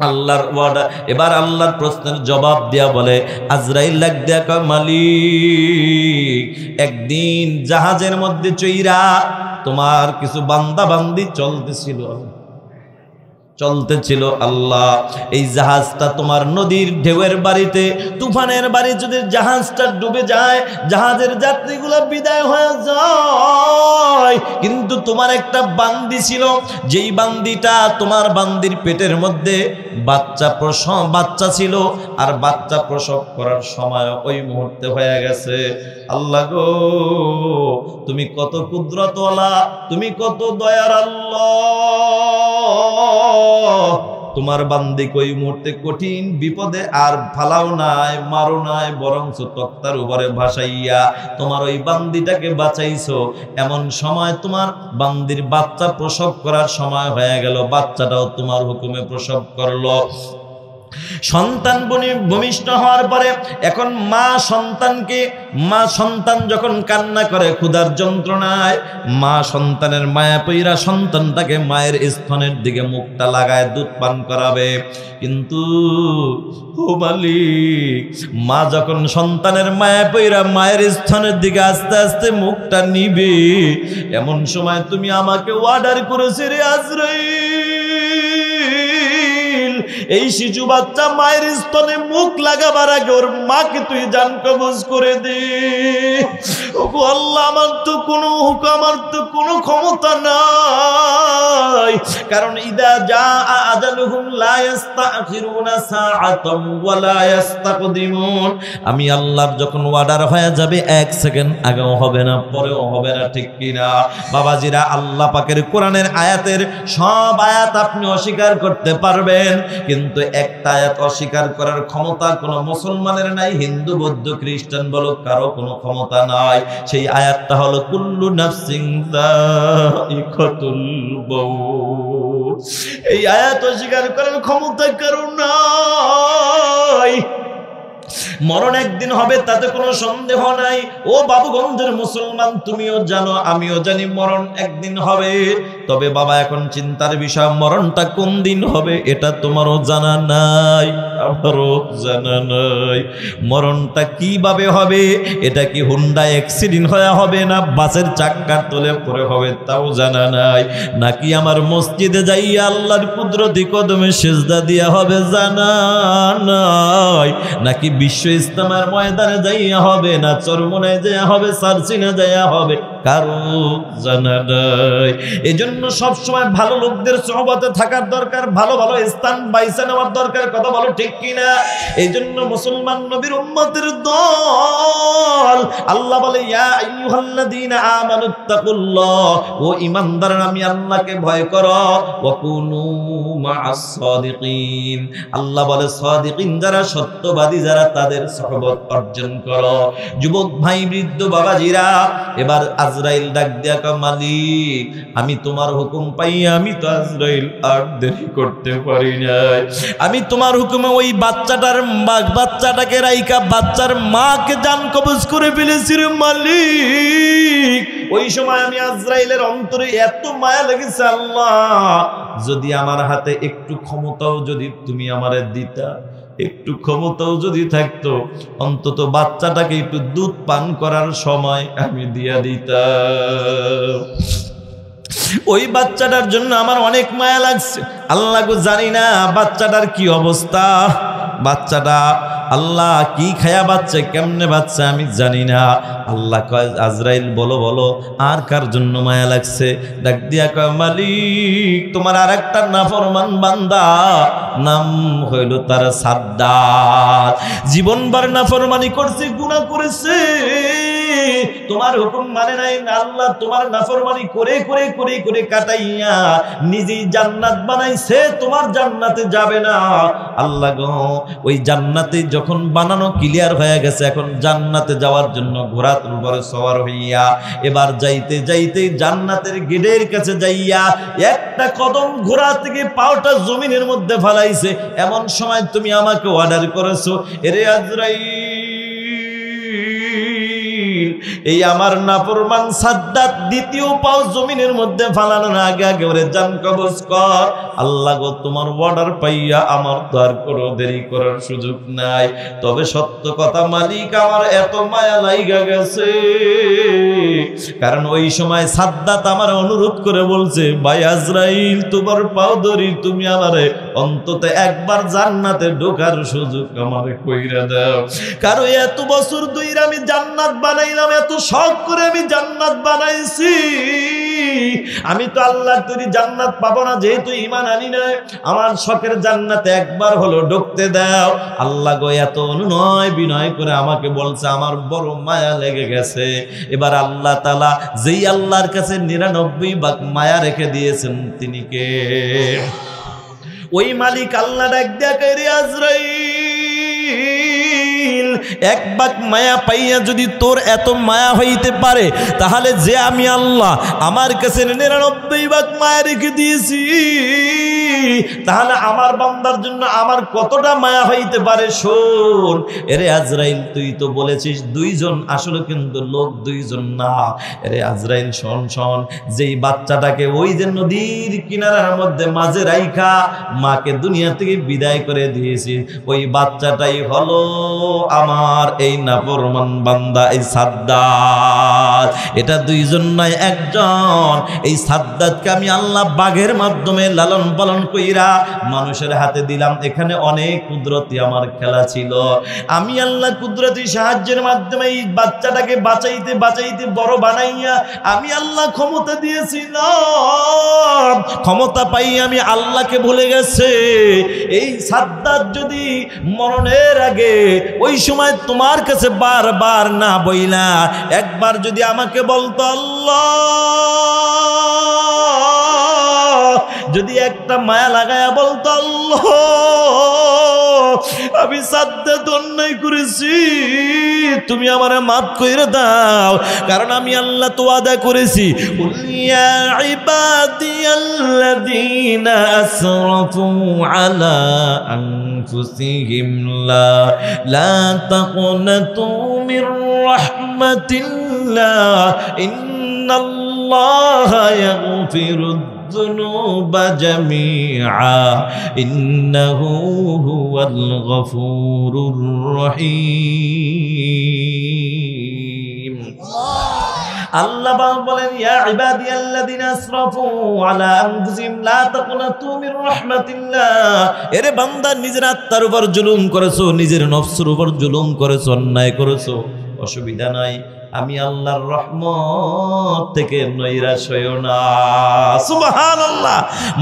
আল্লাহর ওয়াদা। এবার আল্লাহর প্রশ্নের জবাব দিয়া বলে, আজরাইল লাগ দিয়া কয়, মালিক, একদিন জাহাজের মধ্যে চইরা তোমার কিছু বান্দা বান্দি চলতেছিল। আল্লাহ, এই জাহাজটা তোমার নদীর ঢেউয়ের বাড়িতে, তুফানের বাড়ি যদি জাহাজটা ডুবে যায়, জাহাজের যাত্রীগুলো বিদায় হয়ে যায়, কিন্তু তোমার একটা বান্দি ছিল, যেই বান্দিটা তোমার বান্দির পেটের মধ্যে বাচ্চা ছিল, আর বাচ্চা প্রসব করার সময় ওই মুহূর্তে হয়ে গেছে। আল্লাহ গো, তুমি কত কুদরতওয়ালা, তুমি কত দয়ার আল্লাহ। তোমার বান্দি কই মুহূর্তে কঠিন বিপদে আর ফালাও নাই, মারো নাই, বরঞ্চ তক্তার উপরে ভাসাইয়া তোমার ওই বান্দিটাকে বাঁচাইছো। এমন সময় তোমার বান্দির বাচ্চা প্রসব করার সময় হয়ে গেল, বাচ্চাটাও তোমার হুকুমে প্রসব করলো। সন্তান ভূমিষ্ঠ হওয়ার পরে এখন মা সন্তান যখন কান্না করে ক্ষুধার যন্ত্রণায়, মা সন্তানের মায়া পইরা সন্তানটাকে মায়ের স্তনের দিকে মুখটা লাগায় দুধ পান করাবে। কিন্তু ও মালিক, মা যখন সন্তানের মায়া পইরা মায়ের স্তনের দিকে আস্তে আস্তে মুখটা নিবে, এমন সময় তুমি আমাকে অর্ডার করেছে, রে আজরাইল, এই শিশু বাচ্চা মায়ের স্তনে মুখ লাগাবার আগে ওর মাকে তুই জান কবজ করে দে। ওগো আল্লাহ, আমার তো কোনো হুকুম, আমার তো কোনো ক্ষমতা নাই, কারণ ইদা জা আজালুহুম লা ইস্তাখিরুনা সাআতাম ওয়া লা ইস্তাকদিমুন। আমি আল্লাহর যখন অর্ডার হয়ে যাবে 1 সেকেন্ড আগেও হবে না, পরেও হবে না, ঠিক কিনা বাবাজিরা? আল্লাহ পাকের কোরআনের আয়াতের সব আয়াত আপনি অস্বীকার করতে পারবেন, কিন্তু একটা আয়াত অস্বীকার করার ক্ষমতা কোনো মুসলমানের নাই, হিন্দু বৌদ্ধ খ্রিস্টান বলো কারো কোনো ক্ষমতা নাই। সেই আয়াতটা হলো কুল্লু নাফসিন যায়িকাতুল মাউত। এই আয়াত অস্বীকার করার ক্ষমতা কারো নাই। মরণ একদিন হবে, তাতে কোনো সন্দেহ নাই। ও বাবুগঞ্জের মুসলমান, তুমিও জানো আমিও জানি মরণ একদিন হবে। তবে বাবা, এখন চিন্তার বিষয়, মরণটা কোন দিন হবে এটা তোমারও জানা নাই, আমারও জানা নাই। মরণটা কিভাবে হবে, এটা কি হুন্ডা অ্যাক্সিডেন্ট হয়ে হবে, না বাসের চাক্কার তলে পড়ে হবে, তাও জানা নাই। নাকি আমার মসজিদে যাইয়া আল্লাহর কুদরতি কদমে সিজদা দিয়া হবে, জানা নাই। নাকি বিশ্ব ইস্তেমার ময়দানে যাইয়া হবে, না চরমোনায় যাইয়া হবে, সারসিনা যাইয়া হবে, কারো জানা নাই। এজন্য সবসময় ভালো লোকদের সোহবতে থাকার দরকার, ভালো ভালো স্থান বাইছে নেওয়ার দরকার, কথা বলো ঠিক কিনা? এই জন্য মুসলমান নবীর উম্মতের দল আল্লাহ বলে, ইয়া আইয়ুহাল্লাযীনা আমানুত্তাকুল্লাহ, ও ঈমানদাররা আমি আল্লাহকে ভয় করো, ওয়া কুনু মা'আস সাদিকিন। আল্লাহ বলে সাদিকিন যারা, সত্যবাদী যারা, তাদের সোহবত অর্জন করো। যুবক ভাই, বৃদ্ধ বাবাজিরা, এবার আজরাইল ডাক দিয়া কয়, মালিক আমি তোমার হুকুম পাইয়া আমি তো আজরাইল আর দেরি করতে পারি নাই। আমি তোমার হুকুমে ওই বাচ্চাটাকে রাইকা বাচ্চার মাকে জান কবজ করে ফেলেছি রে মালিক। ওই সময় আমি আজরাইলের অন্তরে এত মায়া লেগেছে, আল্লাহ যদি আমার হাতে একটু ক্ষমতাও যদি তুমি আমারে দিতা, একটু ক্ষমতাও যদি থাকতো, অন্তত বাচ্চাটাকে একটু দুধ পান করার সময় আমি দিয়া দিতাম। ওই বাচ্চাটার জন্য আমার অনেক মায়া লাগছে। আল্লাহ গো, জানি না বাচ্চাটার কি অবস্থা, বাচ্চাটা আল্লাহ কি খায়া বাচ্চা, কেমনে বাচ্চা আমি জানি না। আল্লাহ কয়, আজরাইল বলো বলো আর কার জন্য মায়া লাগছে? ডাক দিয়া কয়, মালিক তোমার আর একটা নাফরমান বান্দা, নাম হইল তার সাদ্দাত। জীবনভর নাফরমানি করছে, গুনাহ করেছে, তোমার হুকুম মানে নাই। আল্লাহ তোমার নাফরমানি করে করে করে করে কাটাইয়া নিজেই জান্নাত বানাইছে, তোমার জান্নাতে যাবে না। আল্লাহ গো, ওই জান্নাতে যখন বানানো ক্লিয়ার হয়ে গেছে, এখন জান্নাতে যাওয়ার জন্য ঘোড়ার উপরে সওয়ার হইয়া এবার যাইতে যাইতে জান্নাতের গেটের কাছে যাইয়া একটা কদম ঘোড়া থেকে পাওটা জমিনের মধ্যে ফেলাইছে। এমন সময় তুমি আমাকে অর্ডার করেছো, এরে আজরাইল, এই আমার নাফরমান সাদ্দাত দ্বিতীয় পাও জমিনের মধ্যে ফালানোর আগে আগে ওরে জান কবজ কর। আল্লাহ গো, তোমার অর্ডার পাইয়া আমার তো আর কোনো দেরি করার সুযোগ নাই। তবে সত্য কথা মালিক, আমার এত মায়া লাইগা গেছে, কারণ ওই সময় সাদ্দাত আমার অনুরোধ করে বলছে, ভাই আজরাইল তোমার পাও ধরি, তুমি আমারে অন্তত একবার জান্নাতে ঢোকার সুযোগ আমারে কইরা দাও। কারণ এত বছর ধরে আমি জান্নাত বানাইলাম, এত শখ করে আমি জান্নাত বানাইছি, আমি তো আল্লাহর তৈরি জান্নাত পাবো না, যেহেতু ঈমান আনি না। আমার শখের জান্নাতে একবার হলো ঢুকতে দাও। আল্লাহ গো, এত অনুনয় বিনয় করে আমাকে বলছে, আমার বড় মায়া লেগে গেছে। এবার আল্লাহ তাআলা যেই আল্লাহর কাছে 99 ভাগ মায়া রেখে দিয়েছেন, তিনি কে? ওই মালিক আল্লাহ ডাক দিয়া কয়, রে আজরাইল, এক ভাগ মায়া পাইয়া যদি তোর এত মায়া হইতে পারে, তাহলে যে আমি আল্লাহ আমার কাছে 99 ভাগ মায়া রেখে দিয়েছি, তাহলে আমার বান্দার জন্য আমার কতটা মায়া হইতে পারে শোন। এরে আজরাইল, তুই তো বলেছিস 2 জন, আসলে কিন্তু লোক 2 জন না। এরে আজরাইল শোন শোন, যেই বাচ্চাটাকে ওই যে নদীর কিনারার মধ্যে মাঝে রাইখা মাকে দুনিয়া থেকে বিদায় করে দিয়েছি, ওই বাচ্চাটাই হলো আমার এই নাফরমান বান্দা এই সাদ্দাত, এটা দুইজন নয় একজন। এই সাদ্দাতকে আমি আল্লাহ বাঘের মাধ্যমে লালন পালন কইরা মানুষের হাতে দিলাম। এখানে অনেক কুদরতি আমার খেলা ছিল। আমি আল্লাহ কুদরতি সাহায্যের মাধ্যমে এই বাচ্চাটাকে বাঁচাইতে বাঁচাইতে বড় বানাইয়া আমি আল্লাহ ক্ষমতা দিয়েছিলাম। ক্ষমতা পাই আমি আল্লাহকে ভুলে গেছে। এই সাদ্দাত যদি মরণের আগে ওই সময় তোমার কাছে বারবার না বইলা একবার যদি আমাকে বলতো আল্লাহ, যদি একটা মায়া লাগায়া বলতো আল্লাহ আমি সাদ্দাত অন্যায় করেছি, তুমি আমারে মাফ কইরা দাও, কারণ আমি আল্লাহ তো ওয়াদা করেছি ইয়া ইবাদিয়াল্লাযীনা আসরাফু আলা আনফুসিহিম লা তাকনাতু মির রাহমাতিল্লাহ ইন্নাল্লাহা ইয়াগফিরুদ الذنوب جميعا إنه هو الغفور الرحيم আল্লাহ বলেন ইয়া ইবাদিয়াল্লাযিনা আসরাফু আলা আনফুসিহিম লা তাকনাতু মির রাহমাতিল্লাহ। এরে বান্দা, নিজের আত্মার উপর জুলুম করেছো, নিজের নফসের উপর জুলুম করেছো, অন্যায় করেছো, অসুবিধা নাই, আমি আল্লাহর রহমত থেকে নৈরাশ হইও না। সুবহানাল্লাহ।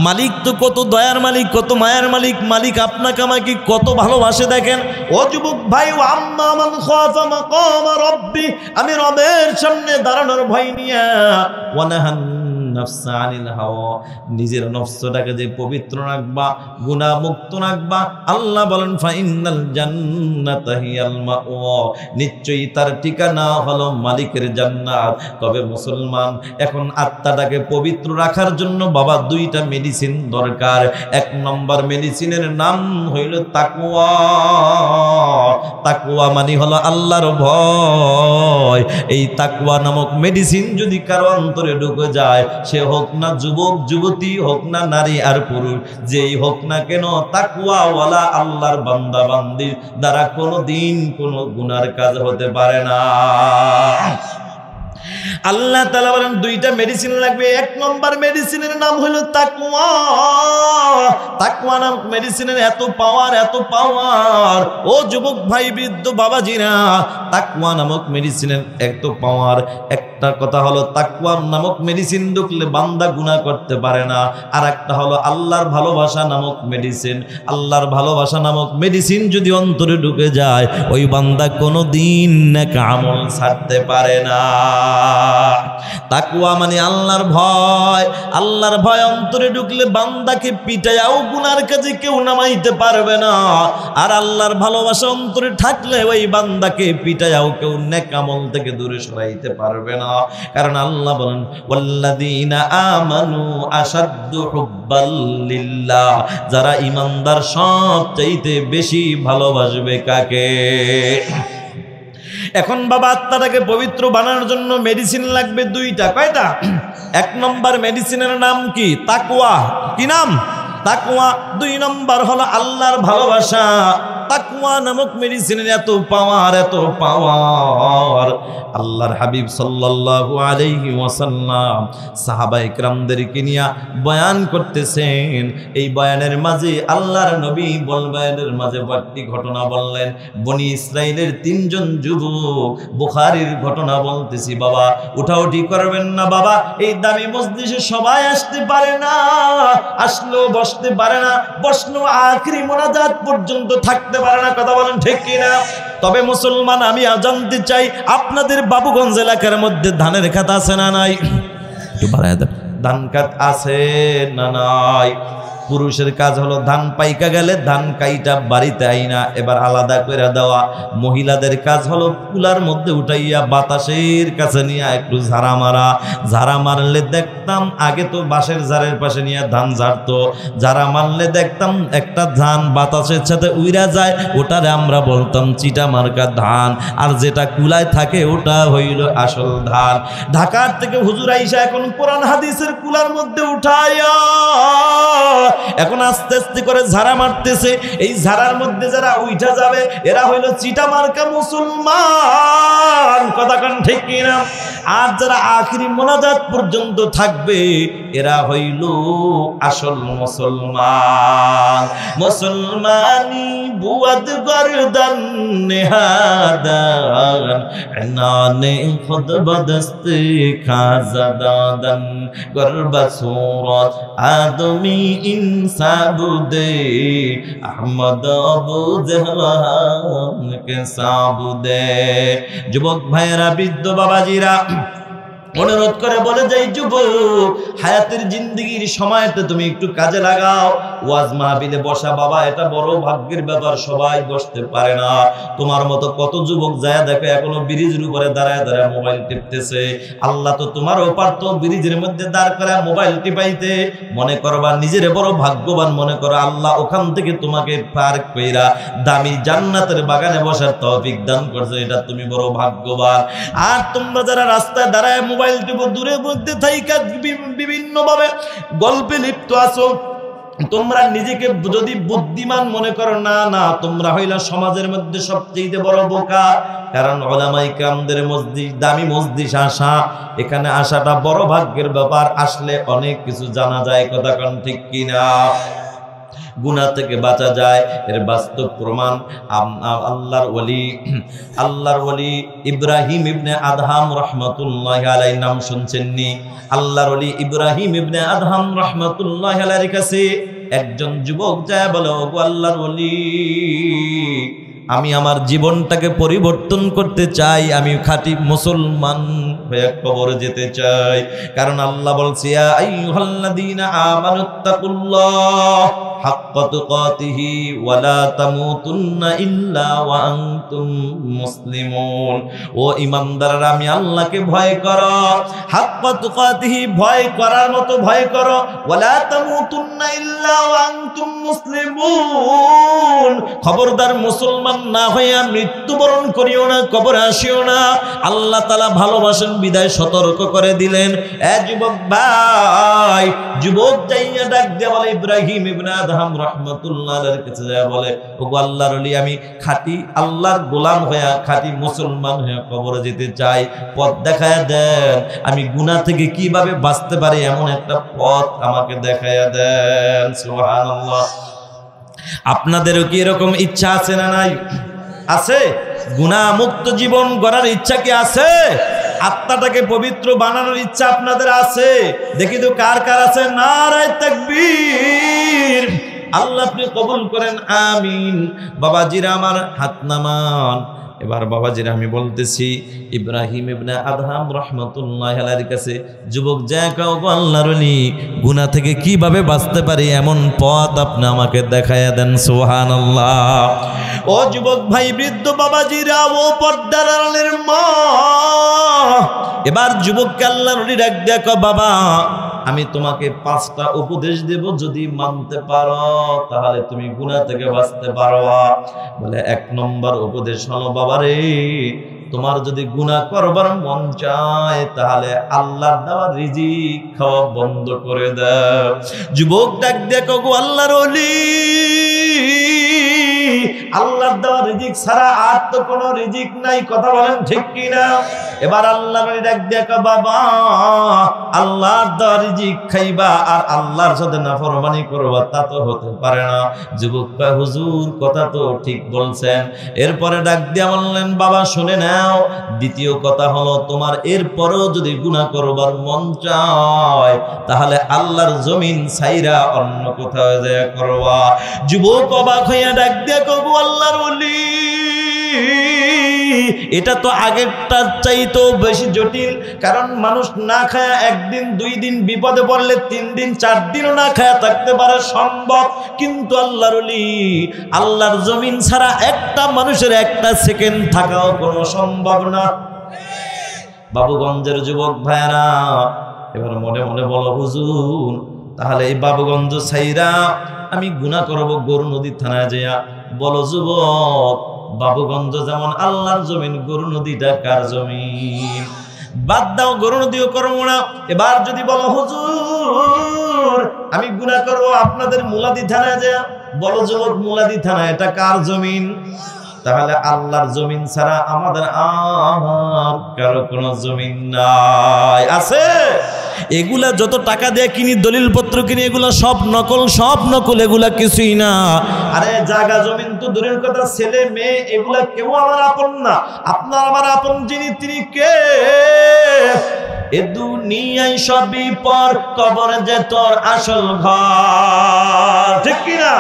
মালিক তো কত দয়ার মালিক, কত মায়ার মালিক। মালিক আপনাকে আমাকে কত ভালোবাসে দেখেন। ও যুবক ভাই, ও আম্মা মান খাফা মাকাম রাব্বি, আমি রবের সামনে দাঁড়ানোর ভয় নিয়া ওয়ানাহান নাফসা আনিল হাওয়া, নিজের নফসটাকে যে পবিত্র রাখবা, গুনাহ মুক্ত রাখবা। আল্লাহ বলেন ফাইনাল জান্নাতা হিয়াল মাওয়া, নিশ্চয়ই তার ঠিকানা হলো মালিকের জান্নাত। তবে মুসলমান, এখন আত্মাটাকে পবিত্র রাখার জন্য বাবা দুইটা মেডিসিন দরকার। এক নম্বর মেডিসিনের নাম হইল তাকওয়া। তাকওয়া মানে হলো আল্লাহর ভয়। এই তাকওয়া নামক মেডিসিন যদি কারো অন্তরে ঢুকে যায়, সে হোক না যুবক যুবতী, হোক না নারী আর পুরুষ, যেই হোক না কেন, তাকওয়াওয়ালা আল্লাহর বান্দা বান্দির দ্বারা কোনোদিন কোনো গুনার কাজ হতে পারে না। আল্লাহ তাআলা বলেন দুইটা মেডিসিন লাগবে। এক নম্বর মেডিসিনের নাম হলো তাকওয়া। তাকওয়া নামক মেডিসিনের এত পাওয়ার, এত পাওয়ার। ও যুবক ভাই, বৃদ্ধ বাবাজিরা, তাকওয়া নামক মেডিসিনের এত পাওয়ার। একটা কথা হলো তাকওয়া নামক মেডিসিন ঢুকলে বান্দা গুনাহ করতে পারে না। আর একটা হলো আল্লাহর ভালোবাসা নামক মেডিসিন। আল্লাহর ভালোবাসা নামক মেডিসিন যদি অন্তরে ঢুকে যায়, ওই বান্দা কোনোদিন নেক আমল ছাড়তে পারে না। তাকওয়া মানে আল্লাহর ভয়। আল্লাহর ভয় অন্তরে ঢুকলে বান্দাকে পিটায়াও গুনার কাজে কেউ নামাইতে পারবে না। আর আল্লাহর ভালোবাসা অন্তরে থাকলে ওই বান্দাকে পিটায়াও কেউ নেক আমল থেকে দূরে সরাইতে পারবে না। কারণ আল্লাহ বলেন ওয়াল্লাযীনা আমানু আশাদ্দু হুব্বাল লিল্লাহ, যারা ঈমানদার সবচাইতে বেশি ভালোবাসবে কাকে? এখন বাবা, আত্মাটাকে পবিত্র বানানোর জন্য মেডিসিন লাগবে দুইটা। কয়টা? এক নম্বর মেডিসিনের নাম কি? তাকওয়া। কি নাম? তাকওয়া। দুই নম্বর হলো আল্লাহর ভালোবাসা। তাকওয়া নামক মেডিসিনের এত পাওয়ার, এত পাওয়ার। আল্লাহর হাবিব সাল্লাল্লাহু আলাইহি ওয়াসাল্লাম সাহাবায়ে কেরামদেরকে নিয়ে বয়ান করতেছেন। এই বয়ানের মাঝে আল্লাহর নবী বয়ানের মাঝে একটি ঘটনা বললেন। বনি ইসরাইলের তিনজন যুবক, বুখারীর ঘটনা বলতেছি বাবা, উঠাউঠি করবেন না বাবা। এই দামি মজলিসে সবাই আসতে পারে না, আসলেও বসতে পারে না, বসলেও আখেরি মোনাজাত পর্যন্ত থাকতে পারে না। কথা বলেন ঠিক কিনা? তবে মুসলমান, আমি জানতে চাই আপনাদের বাবুগঞ্জ এলাকার মধ্যে ধানের খাত আছে না নাই? একটু বাড়ায় দেন। ধান খাত আছে না নাই? পুরুষের কাজ হলো ধান পাইকা গেলে ধান কাইটা বাড়িতে আইনা এবার আলাদা করে দেওয়া। মহিলাদের কাজ হলো কুলার মধ্যে উঠাইয়া বাতাসের কাছে নিয়ে একটু ঝাড়া মারা। ঝাড়া মারলে দেখতাম আগে তো বাঁশের ঝাড়ের পাশে নিয়ে ধান ঝাড়তো। ঝাড়া মারলে দেখতাম একটা ধান বাতাসের সাথে উইরা যায়, ওটারে আমরা বলতাম চিটা মার্কা ধান। আর যেটা কুলায় থাকে ওটা হইল আসল ধান। ঢাকার থেকে হুজুর আইসা এখন কোরআন হাদিসের কুলার মধ্যে উঠাইয়া এখন আস্তে আস্তে করে ঝাড়া মারতেছে। এই ঝাড়ার মধ্যে যারা উইঠা যাবে এরা হইল চিটা মার্কা মুসলমান, কথা কোন ঠিক কিনা? আর যারা আখিরি মোনাজাত পর্যন্ত থাকবে এরা হইল আসল মুসলমান। মুসলমানি বুয়াদ গর্দান নেহাদান এনানে খুদ বদস্তে খাজাদান গর্ব সুরত আদমি ইনসাবুদে আহমদ আবু জহরান কে সাবুদে। যুবক ভাইয়েরা, বৃদ্ধ বাবাজিরা অনুরোধ করে বলে যাই, যুবক হায়াতের জিন্দেগির সময়টা তুমি একটু কাজে লাগাও। ওয়াজ মাহফিলে বসা বাবা এটা বড় ভাগ্যের ব্যাপার, সবাই বসতে পারে না। তোমার মতো কত যুবক যায় দেখো এখনো ব্রিজের উপরে দাঁড়ায় দাঁড়ায় মোবাইল টিপতেছে। আল্লাহ তো তোমারও পারতো ব্রিজের মধ্যে দাঁড় করে মোবাইল টিপাইতে। মনে করবা নিজের বড় ভাগ্যবান মনে করো, আল্লাহ ওখান থেকে তোমাকে পার কইরা দামি জান্নাতের বাগানে বসার তৌফিক দান করছে, এটা তুমি বড় ভাগ্যবান। আর তোমরা যারা রাস্তায় দাঁড়ায় মোবাইল দূরের মধ্যে থাইকা বিভিন্ন ভাবে গল্পে লিপ্ত আছো, তোমরা নিজেকে যদি বুদ্ধিমান মনে করো, না না, তোমরা হইলা সমাজের মধ্যে সবচেয়ে বড় বোকা। কারণ উলামায়ে কেরামদের মসজিদ, দামি মসজিদ আসা, এখানে আসাটা বড় ভাগ্যের ব্যাপার। আসলে অনেক কিছু জানা যায়, কথা কোন ঠিক কিনা? গুনাহ থেকে বাঁচা যায়, এর বাস্তব প্রমাণ আল্লাহর ওলি ইব্রাহিম ইবনে আদহাম রাহমাতুল্লাহি আলাইহি নাম শুনছেননি? আল্লাহর ওলি ইব্রাহিম ইবনে আদহাম রাহমাতুল্লাহি আলাইহির কাছে একজন যুবক যায় বলে, ওগো আল্লাহর ওলি, আমি আমার জীবনটাকে পরিবর্তন করতে চাই, আমি খাঁটি মুসলমান হয়ে কবরে যেতে চাই। কারণ আল্লাহ বলছে, ইয়া আইয়ুহাল্লাযীনা আমানুত্তাকুল্লাহ হাক্কা তুকাতিহি ওয়া লা তামুতুন্না ইল্লা ওয়া আনতুম মুসলিমুন। ও ঈমানদাররা, আমি আল্লাহকে ভয় করো, হাক্কা তুকাতিহি, ভয় করার মতো ভয় করো, ওয়া লা তামুতুন্না ইল্লা ওয়া আনতুম মুসলিমুন। খবরদার মুসলমান না হইয়া মৃত্যুবরণ করিও না, কবরে আসিও না। আল্লাহ তাআলা ভালোবাসেন বিদায় সতর্ক করে দিলেন। এ যুবক ভাই, যুবক যাইয়া ডাক দিয়ে বলে, ইব্রাহিম ইবনে আদহাম রাহমাতুল্লাহ আলাইহির কাছে যায় বলে, ওগো আল্লাহর ওলি, আমি খাঁটি আল্লাহর গোলাম হইয়া খাঁটি মুসলমান হইয়া কবরে যেতে চাই, পথ দেখায়া দেন। আমি গুনাহ থেকে কিভাবে বাঁচতে পারি এমন একটা পথ আমাকে দেখায়া দেন। সুবহানাল্লাহ। আপনাদেরও কি এরকম ইচ্ছা আছে না নাই? আছে? গুনাহ মুক্ত জীবন গড়ার ইচ্ছা কি আছে? আত্মাটাকে পবিত্র বানানোর ইচ্ছা আপনাদের আছে? দেখি তো কার কার আছে। নারায়ে তাকবীর। আল্লাহ আপনি কবুল করেন, আমিন। বাবাজিরা আমার হাত নামান। এবার বাবাজিরা আমি বলতেছি, ইব্রাহিম ইবনে আদহাম রাহমাতুল্লাহি আলাইহির কাছে যুবক যায়, ওগো আল্লাহর ওলি, গুনাহ থেকে কিভাবে বাঁচতে পারি এমন পথ আপনি আমাকে দেখায়া দেন। সুবহানাল্লাহ। ও যুবক ভাই, বৃদ্ধ বাবাজিরা, ও পর্দার আড়ালের মা, এবার যুবককে আল্লাহর ওলি ডাক দেখো, বাবা আমি তোমাকে 5টা উপদেশ দেব, যদি মানতে পারো তাহলে তুমি গুনাহ থেকে বাঁচতে পারবা। বলে 1 নম্বর উপদেশ হলো, বাবারে তোমার যদি গুনাহ করবার মন চায় তাহলে আল্লাহর দেওয়া রিজিক খাওয়া বন্ধ করে দাও। যুবক ডাক দেখো, গো আল্লাহর ওলি, আল্লাহর দেওয়া রিজিক ছাড়া আর তো কোনো রিজিক নাই, কথা বলেন ঠিক কিনা? এবার আল্লাহর ডাক দেখো, বাবা আল্লাহর দেওয়া রিজিক খাইবা আর আল্লাহর সাথে নাফরমানি করবা, তা তো হতে পারে না। যুবক কয়, হুজুর কথা তো ঠিক বলছেন। এরপরে ডাক দিয়া বললেন, বাবা শুনে নাও, দ্বিতীয় কথা হলো, তোমার এরপরেও যদি গুনাহ করবার মন চায় তাহলে আল্লাহর জমিন ছাইরা অন্য কোথাও যায় করবা। যুবক অবাক হইয়া ডাক দিয়া কবু, আল্লাহর ওলি, এটা তো আগেরটার চাইতেও বেশি জটিল। কারণ মানুষ না খায়া 1 দিন 2 দিন, বিপদে পড়লে 3 দিন 4 দিনও না খায়া থাকতে পারে সম্ভব, কিন্তু আল্লাহর ওলি, আল্লাহর জমিন ছাড়া একটা মানুষের 1টা সেকেন্ড থাকাও কোনো সম্ভব না। বাবুগঞ্জের যুবক ভাইরা এবার মনে মনে বলো, হুজুর তাহলে এই বাবুগঞ্জ ছাইরা আমি গুনাহ করব গরু নদী থানায় যাইয়া? বলো যুবক, বাবুগঞ্জ যেমন আল্লাহর জমিন, গরু নদীটা কার জমিন? বাদ দাও, গরু নদীও করবো না। এবার যদি বলো, হুজুর হুজুর আমি গুনাহ করব, আপনাদের মুলাদি থানায় যায় বলো যুবক, মুলাদি থানা এটা কার জমিন? তাহলে আল্লাহর জমিন ছাড়া আমাদের আর কারো কোনো জমিন নাই, আছে? এগুলা যত টাকা দিয়ে কিনি, দলিল পত্র কিনি, এগুলা সব নকল, সব নকল, এগুলা কিছুই না। আরে জায়গা জমিন তো দূরের কথা, ছেলে মেয়ে এগুলা কেউ আমার আপন না। আপনার আমার আপন যিনি, তিনি কে? এ দুনিয়ায় সবই পর, কবর যে তোর আসল ঘর, ঠিক কিনা?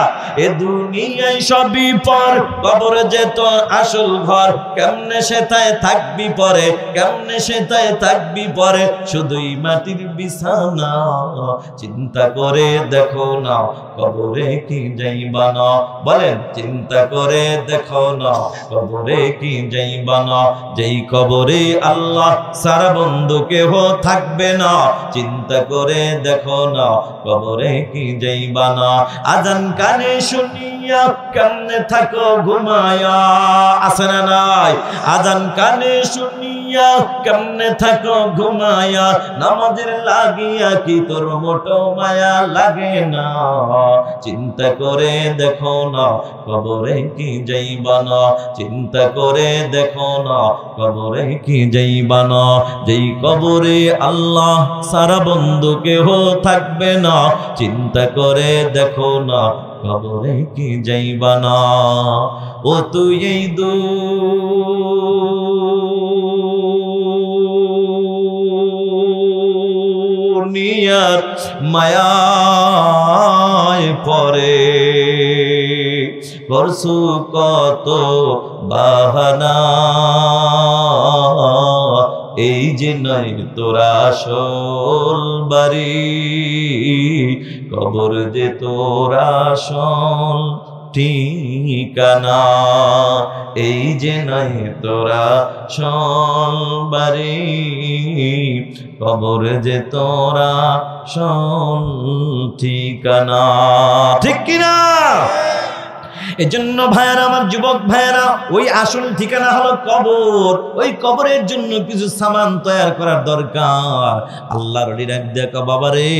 এ দুনিয়ায় সবই পর, কবর যে তোর আসল ঘর। কেমনে সেটায় থাকবি পরে, কেমনে সেটায় থাকবি পরে, শুধুই মাটির বিছানা। চিন্তা করে দেখো না কবরে কি যাইবা না, বলেন চিন্তা করে দেখো না কবরে কি যাইবা না। যেই কবরে আল্লাহ সারা বন্ধু কেহ থাকবে না, চিন্তা করে দেখো না কবরে কি যাইবা না। আজান কানে শুনিয়া কেমনে থাকো ঘুমায়া, আছে না নাই? আজান কানে শুনিয়া কেমনে থাকো ঘুমায়া, নামাজের লাগিয়া কি তোর মোটো মায়া লাগে না। চিন্তা করে দেখো না কবরে কি যাইবা না, চিন্তা করে দেখো না কবরে কি যাইবা না। যেই কবরে আল্লাহ সারা বন্ধু কেহ থাকবে না, চিন্তা করে দেখো না কবরে কি যাইবা না। ও তুই এই দুনিয়ার মায়ায় পরে করছু কত বাহানা, এই যে নাই তোরা আসল বাড়ি, কবর যে তোরা আসল ঠিকানা। এই যে নাই তোরা আসল বাড়ি, কবর যে তোরা আসল ঠিকানা, ঠিক কিনা? এজন্য ভাইয়ারা, আমার যুবক ভাইয়ারা, ওই আসল ঠিকানা হলো কবর। ওই কবরের জন্য কিছু সামান তৈরি করার দরকার। আল্লাহর ডাক দেখো বাবারে,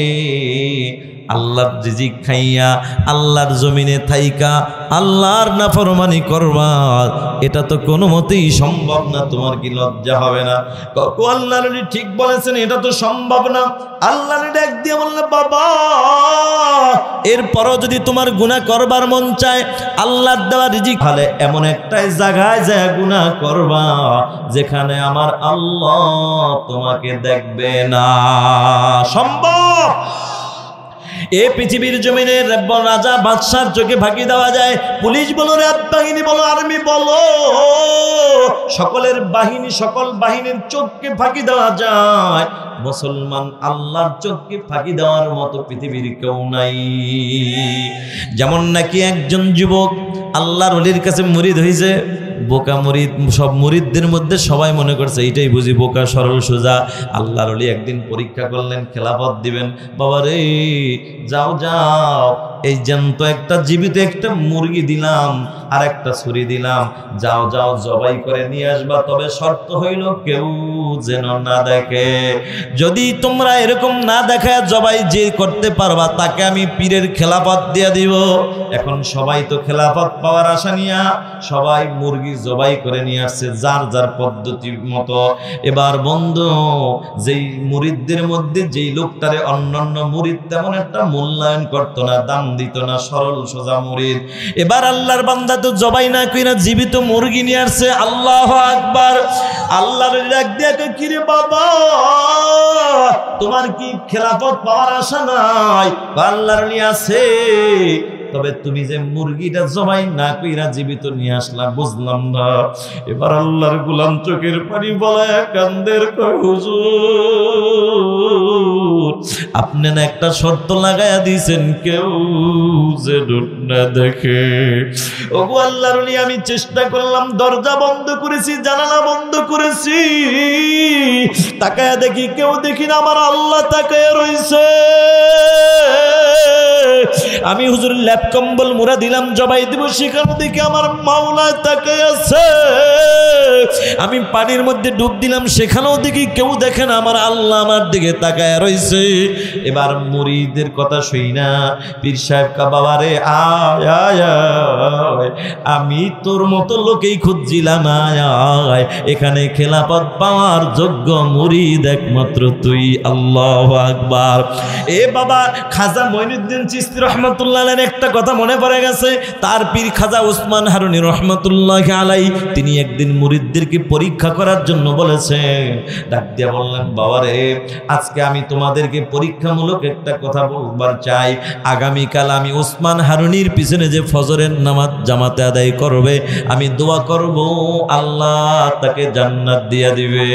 আল্লাহর রিজিক খাইয়া আল্লাহর জমিনে থাইকা আল্লাহর নাফরমানি করবা, এটা তো কোনো মতেই সম্ভব না। তোমার কি লজ্জা হবে না? আল্লাহর ঠিক বলেছেন, এটা তো সম্ভব না। আল্লাহর ডাক দিয়ে বললে, বাবা এরপরও যদি তোমার গুনাহ করবার মন চায়, আল্লাহর দেওয়া রিজিক হলে এমন একটাই জায়গায় যায় গুনাহ করবা যেখানে আমার আল্লাহ তোমাকে দেখবে না। সম্ভব? এই পৃথিবীর জমিনে রাজা বাদশার চোখে ফাঁকি দেওয়া যায়, পুলিশ বলো, র্যাব বাহিনী বলো, আর্মি বলো, সকলের বাহিনী, সকল বাহিনীর চোখকে ফাঁকি দেওয়া যায়। মুসলমান আল্লাহর চোখকে ফাঁকি দেওয়ার মতো পৃথিবীর কেউ নাই। যেমন নাকি একজন যুবক আল্লাহর ওলির কাছে মুরিদ হয়েছে, বোকা মুরিদ। সব মুরিদদের মধ্যে সবাই মনে করছে এইটাই বুঝি বোকা, সরল সোজা। আল্লাহর ওলি একদিন পরীক্ষা করলেন, খেলাফত দিবেন। বাবা রে, যাও যাও, এই জ্যান্ত একটা জীবিত একটা মুরগি দিলাম আর একটা ছুরি দিলাম, যাও যাও জবাই করে নিয়ে আসবা, তবে শর্ত হইল কেউ যেন না দেখে। যদি তোমরা এরকম না দেখায় জবাই যে করতে পারবা, তাকে আমি পীরের খেলাফত দিয়ে দিব। এখন সবাই তো খেলাফত পাওয়ার আশা নিয়া সবাই মুরগি জবাই করে নিয়ে আসছে যার যার পদ্ধতি মতো। এবার বন্ধু, যেই মুরিদদের মধ্যে যেই লোকটারে অন্যান্য মুরিদ তেমন একটা মূল্যায়ন করতো না, দাম দিত না, সরল সোজা মুরিদ, এবার আল্লাহর বান্দা তো জবাই না কইরা জীবিত মুরগি নিয়ে আসছে। আল্লাহু আকবার। আল্লাহর ডাক দিয়া কই, কিরে বাবা, তোমার কি খেলাফত পাওয়ার আশা নাই? আল্লাহর নিয়ে আছে, তবে তুমি যে মুরগিটা জবাই না কইরা জীবিত নিয়ে আসলা, বুঝলাম না। এবার আল্লাহর গোলাম চোখের পানি বলায় কান্দের, কয় হুজুর আপনি না একটা শর্ত লাগাইয়া দিয়েছেন, কেউ যে না দেখে। ওগো আল্লাহর ওলি, আমি চেষ্টা করলাম, দরজা বন্ধ করেছি, জানালা বন্ধ করেছি, তাকায়া দেখি কেউ দেখি না, আমার আল্লাহ তাকায়া রইছে। আমি হুজুর ল্যাপ কম্বল মুড়া দিলাম, জবাই দিব, সেখান থেকে আমার মাওলা তাকায় আছে। আমি পানির মধ্যে ডুব দিলাম, সেখানেও দেখি কেউ দেখে না, আমার আল্লাহ আমার দিকে তাকায় রইছে। এবার মুরিদের কথা শুই না, পীর সাহেব কা বাবারে আয় আয় আয়, আমি তোর মতো লোকেই খুঁজছিলাম, আয় আয়, এখানে খেলাফত পাওয়ার যোগ্য মুরিদ একমাত্র তুই। আল্লাহু আকবার। এ বাবা, খাজা মঈনুদ্দিন চিশতি রহমাতুল্লাহ আলাইহির একটা কথা মনে পড়ে গেছে। তার পীর খাজা ওসমান হারুনি রহমাতুল্লাহি আলাইহি তিনি একদিন মুরিদদেরকে পরীক্ষা করার জন্য বলেছেন। ডাক দিয়া বললেন, বাবারে আজকে আমি তোমাদেরকে পরীক্ষামূলক একটা কথা বলবার চাই। আগামীকাল আমি ওসমান হারুনির পিছনে যে ফজরের নামাজ জামাতে আদায় করবে, আমি দোয়া করব আল্লাহ তাকে জান্নাত দিয়া দিবে।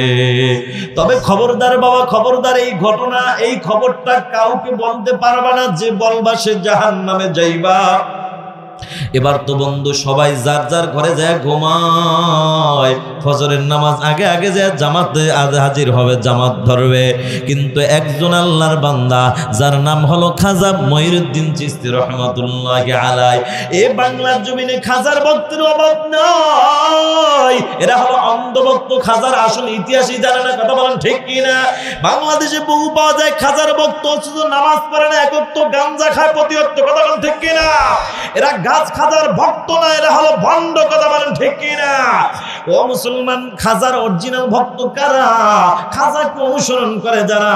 তবে খবরদার বাবা, খবরদার, এই ঘটনা, এই খবরটা কাউকে বলতে পারবা না, যে বলবা সে জাহান্নামে যাইবা। এবার তো বন্ধু সবাই যার যার ঘরে যায় ঘুমায়, ফজরের নামাজ আগে আগে যায় জামাতে হাজির হবে, জামাত ধরবে। কিন্তু একজন আল্লাহর বান্দা যার নাম হলো খাজা মঈনুদ্দিন চিশতি রহমাতুল্লাহি আলাইহি, এ বাংলার জমিনে খাজার ভক্তের অভাব নাই। এরা হলো অন্ধভক্ত, খাজার আসল ইতিহাসই জানে না। কথা বলেন ঠিক কিনা? বাংলাদেশে বহু পাওয়া যায় খাজার ভক্ত, শুধু নামাজ পড়ে না, একত্র গাঞ্জা খায় প্রতিহত। কথা বলেন ঠিক কিনা? এরা গাছ খাজার ভক্ত না, এরা হলো ভণ্ড। কথা বলেন ঠিক কিনা? ও মুসলমান, খাজার অরিজিনাল ভক্ত কারা? খাজাকে অনুসরণ করে যারা।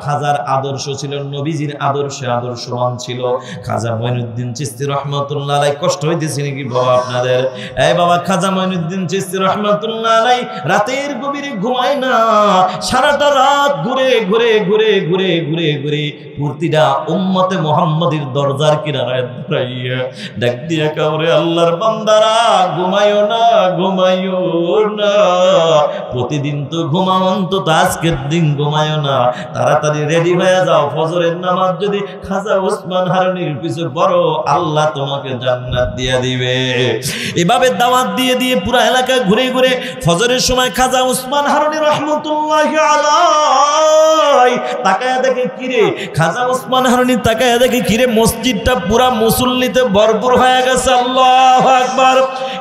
খাজার আদর্শ ছিল নবীজির আদর্শে আদর্শবান ছিল। খাজা মঈনুদ্দিন চিশতি রহমাতুল্লাহ আলাইহি, কষ্ট হইতেছে নাকি বাবা আপনাদের? এই বাবা, খাজা মঈনুদ্দিন চিশতি রহমাতুল্লাহ আলাইহি রাতের গভীরে ঘুমায় না, সারাটা রাত ঘুরে ঘুরে ঘুরে ঘুরে ঘুরে ঘুরে প্রতিটা উম্মতে মুহাম্মাদীর দরজার কিনারায় দাঁড়াইয়া ডাক দিয়া কাউরে, আল্লাহর বান্দারা ঘুমায়ো না, ঘুমায়ো না, প্রতিদিন তো ঘুমাও, অন্তত আজকের দিন ঘুমায়ো না, তাড়াতাড়ি রেডি হয়ে যাও, ফজরের নামাজ যদি খাজা ওসমান হারুনির পিছু পড়ো, আল্লাহ তোমাকে জান্নাত দিয়ে দিবে। এভাবে দাওয়াত দিয়ে দিয়ে পুরা এলাকা ঘুরে ঘুরে ফজরের সময় খাজা ওসমান হারুনি রহমাতুল্লাহি আলাইহি তাকায়া দেখে, কিরে খাজা ওসমান হারুনি তাকায়া দেখে, কিরে মসজিদটা পুরা মুসল্লিতে ভরপুর হয়ে গেছে। আল্লাহু আকবার।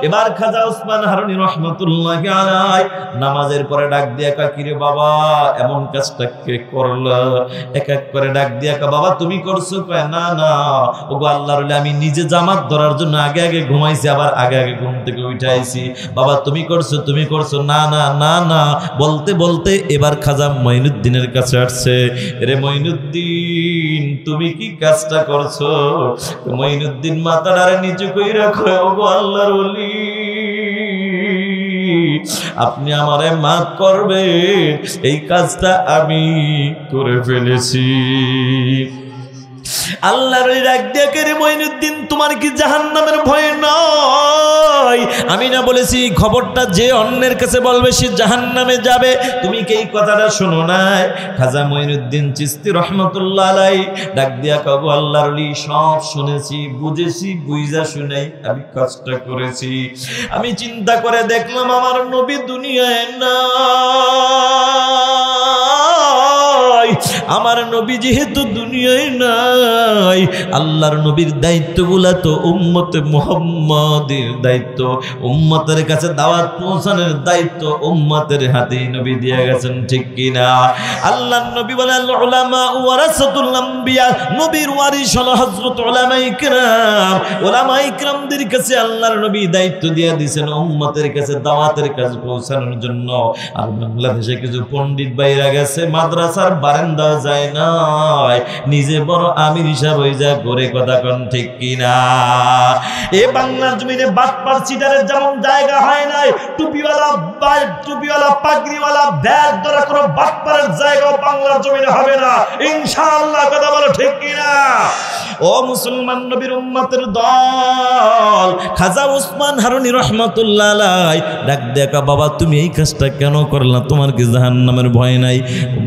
এবার খাজা ওসমান হারুনি রহমাতুল্লাহি আলাইহি নামাজের পরে ডাক দিয়া কয়, কিরে বাবা এমন কাজটা কে করলা? এক এক করে ডাক দিয়া কয়, বাবা তুমি করছো? কয়, না না ওগো আল্লাহর ওলি, আমি নিজে জামাত ধরার জন্য আগে আগে ঘুমাইছি, আবার আগে আগে ঘুম থেকে উঠাইছি। বাবা তুমি করছো, তুমি করছো? না না না না বলতে বলতে এবার খাজা মঈনুদ্দিনের কাছে আসছে। রে মঈনুদ্দিন, তুমি কি কাজটা করছো? মঈনুদ্দিন মাথাটারে নিচু কইরা কয়, ওগো আল্লাহর ওলি, আপনি আমারে মাফ করবেন, এই কাজটা আমি করে ফেলেছি। আল্লাহর ডাক দিয়া রে মঈনুদ্দিন, তোমার কি জাহান্নামের ভয় নাই? আমি না বলেছি খবরটা যে অন্যের কাছে বলবে সে জাহান্নামে যাবে? তুমি কি এই কথাটা শোনো নাই? খাজা মঈনুদ্দিন চিশতি রহমাতুল্লাহ আলাইহি ডাক দিয়া কও, আল্লাহর ওলি সব শুনেছি, বুঝেছি, বুঝা শুনাই আমি কাজটা করেছি। আমি চিন্তা করে দেখলাম আমার নবী দুনিয়ায় না, আমার নবী যেহেতু দুনিয়ায় নাই, আল্লাহর নবীর দায়িত্বগুলা তো উম্মতে মুহাম্মাদের দায়িত্ব, উম্মতের কাছে দাওয়াত পৌঁছানোর দায়িত্ব উম্মতের হাতেই নবী দিয়ে গেছেন, ঠিক কিনা? আল্লাহর নবী বলেন, উলামা ওয়ারাসাতুল আম্বিয়া, নবীর ওয়ারিস হলো হযরত উলামায়ে কিরাম। উলামায়ে কিরামদের কাছে আল্লাহর নবী দায়িত্ব দিয়ে দিয়েছেন উম্মতের কাছে দাওয়াতের কাজ পৌঁছানোর জন্য। আর বাংলাদেশে কিছু পণ্ডিত ভাইরা গেছে মাদ্রাসার বারান্দা যায় না, নিজে বড় আমির হিসাব হয়ে যায় করে। কথা কোন ঠিক কিনা? এ বাংলার জমিনে বাটপার চিটারের যেমন জায়গা হয় নাই, টুপিওয়ালা পাগড়িওয়ালা ব্যাগ ধরা কোনো বাটপারের জায়গা বাংলার জমিনে হবে না ইনশাআল্লাহ। কথা বলো ঠিক কিনা? ও মুসলমান নবীর উম্মতের দল, খাজা ওসমান হারুনি রাহমাতুল্লাহ আলাইহি ডাক দেখা, বাবা তুমি এই কাজটা কেন করলা? তোমার কি জাহান্নামের ভয় নাই?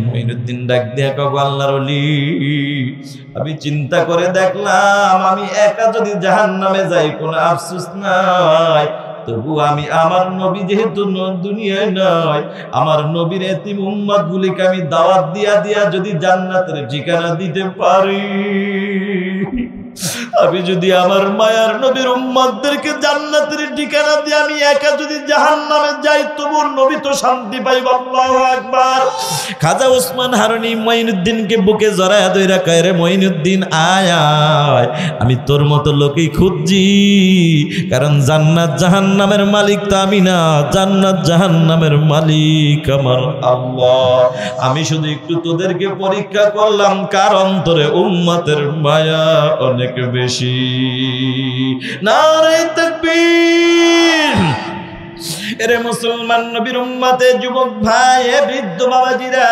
মঈনুদ্দিন ডাক দেখা, আল্লাহর ওলি আমি চিন্তা করে দেখলাম আমি একা যদি জাহান্নামে যাই কোনো আফসোস নাই, তবু আমি আমার নবী যেহেতু দুনিয়ায় নয়, আমার নবীর এতিম উম্মত গুলিকে আমি দাওয়াত দিয়া দিয়া যদি জান্নাতের ঠিকানা দিতে পারি, আমি যদি আমার মায়ার নবীর উম্মতদেরকে জান্নাতের ঠিকানা দিয়ে আমি একা যদি জাহান্নামে যাই, তবু নবী তো শান্তি পাইব। আল্লাহু আকবার। খাজা ওসমান হারুনি মঈনুদ্দিনকে বুকে জড়ায়া ধইরা কয়, রে মঈনুদ্দিন আয় আয়, আমি তোর মতো লোকই খুঁজছি, কারণ জান্নাত জাহান্নামের মালিক তো আমি না, জান্নাত জাহান্নামের মালিক আমার আল্লাহ। আমি শুধু একটু তোদেরকে পরীক্ষা করলাম, কার অন্তরে উম্মতের মায়া অনেক বেশি। নারে তাকবীর। এরে মুসলমান নবীর উম্মতে যুবক ভাই, বৃদ্ধ বাবাজিরা,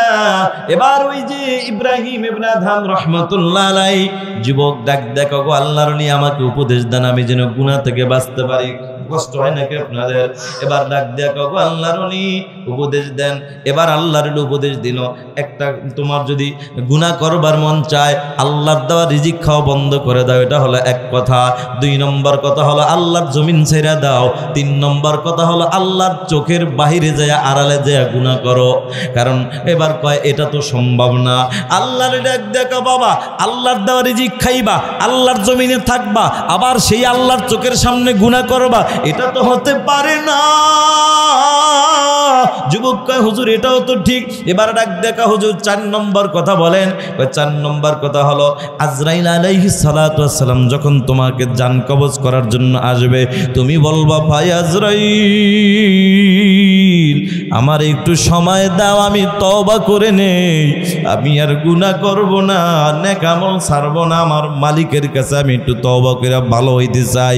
এবার ওই যে ইব্রাহিম ইবনে আদহাম রাহমাতুল্লাহ আলাইহি যুবক ডাক দেখো গো আল্লাহর ওলি, আমাকে উপদেশ দেন আমি যেন গুনাহ থেকে বাঁচতে পারি। কষ্ট হয় নাকি আপনাদের? এবার ডাক দেখো গো আল্লাহর ওলি, উপদেশ দেন। এবার আল্লাহর উপদেশ দিল, একটা তোমার যদি গুনাহ করবার মন চায়, আল্লাহর দেওয়া রিজিক খাওয়া বন্ধ করে দাও, এটা হলো এক কথা। 2 নম্বর কথা হলো আল্লাহর জমিন ছেড়ে দাও। 3 নম্বর কথা হলো আল্লাহর চোখের বাহিরে যায়, আড়ালে যায় গুনাহ করো। কারণ এবার কয় এটা তো সম্ভব না। আল্লাহর ডাক দেখো বাবা, আল্লাহর দেওয়া রিজিক খাইবা, আল্লাহর জমিনে থাকবা, আবার সেই আল্লাহর চোখের সামনে গুনাহ করবা, এটা তো হতে পারে না। যুবক কয় হুজুর এটাও তো ঠিক। এবার ডাক দেখা হুজুর 4 নম্বর কথা বলেন। 4 নম্বর কথা হলো আজরাইল আলাইহিস সালাতু ওয়াস সালাম যখন তোমাকে জান কবজ করার জন্য আসবে, তুমি বলবা ভাই আজরাইল আমার একটু সময় দাও, আমি তওবা করে নেই, আমি আর গুনাহ করব না, নেক আমল ছাড়ব না, আমার মালিকের কাছে আমি একটু তওবা করে ভালো হইতে চাই,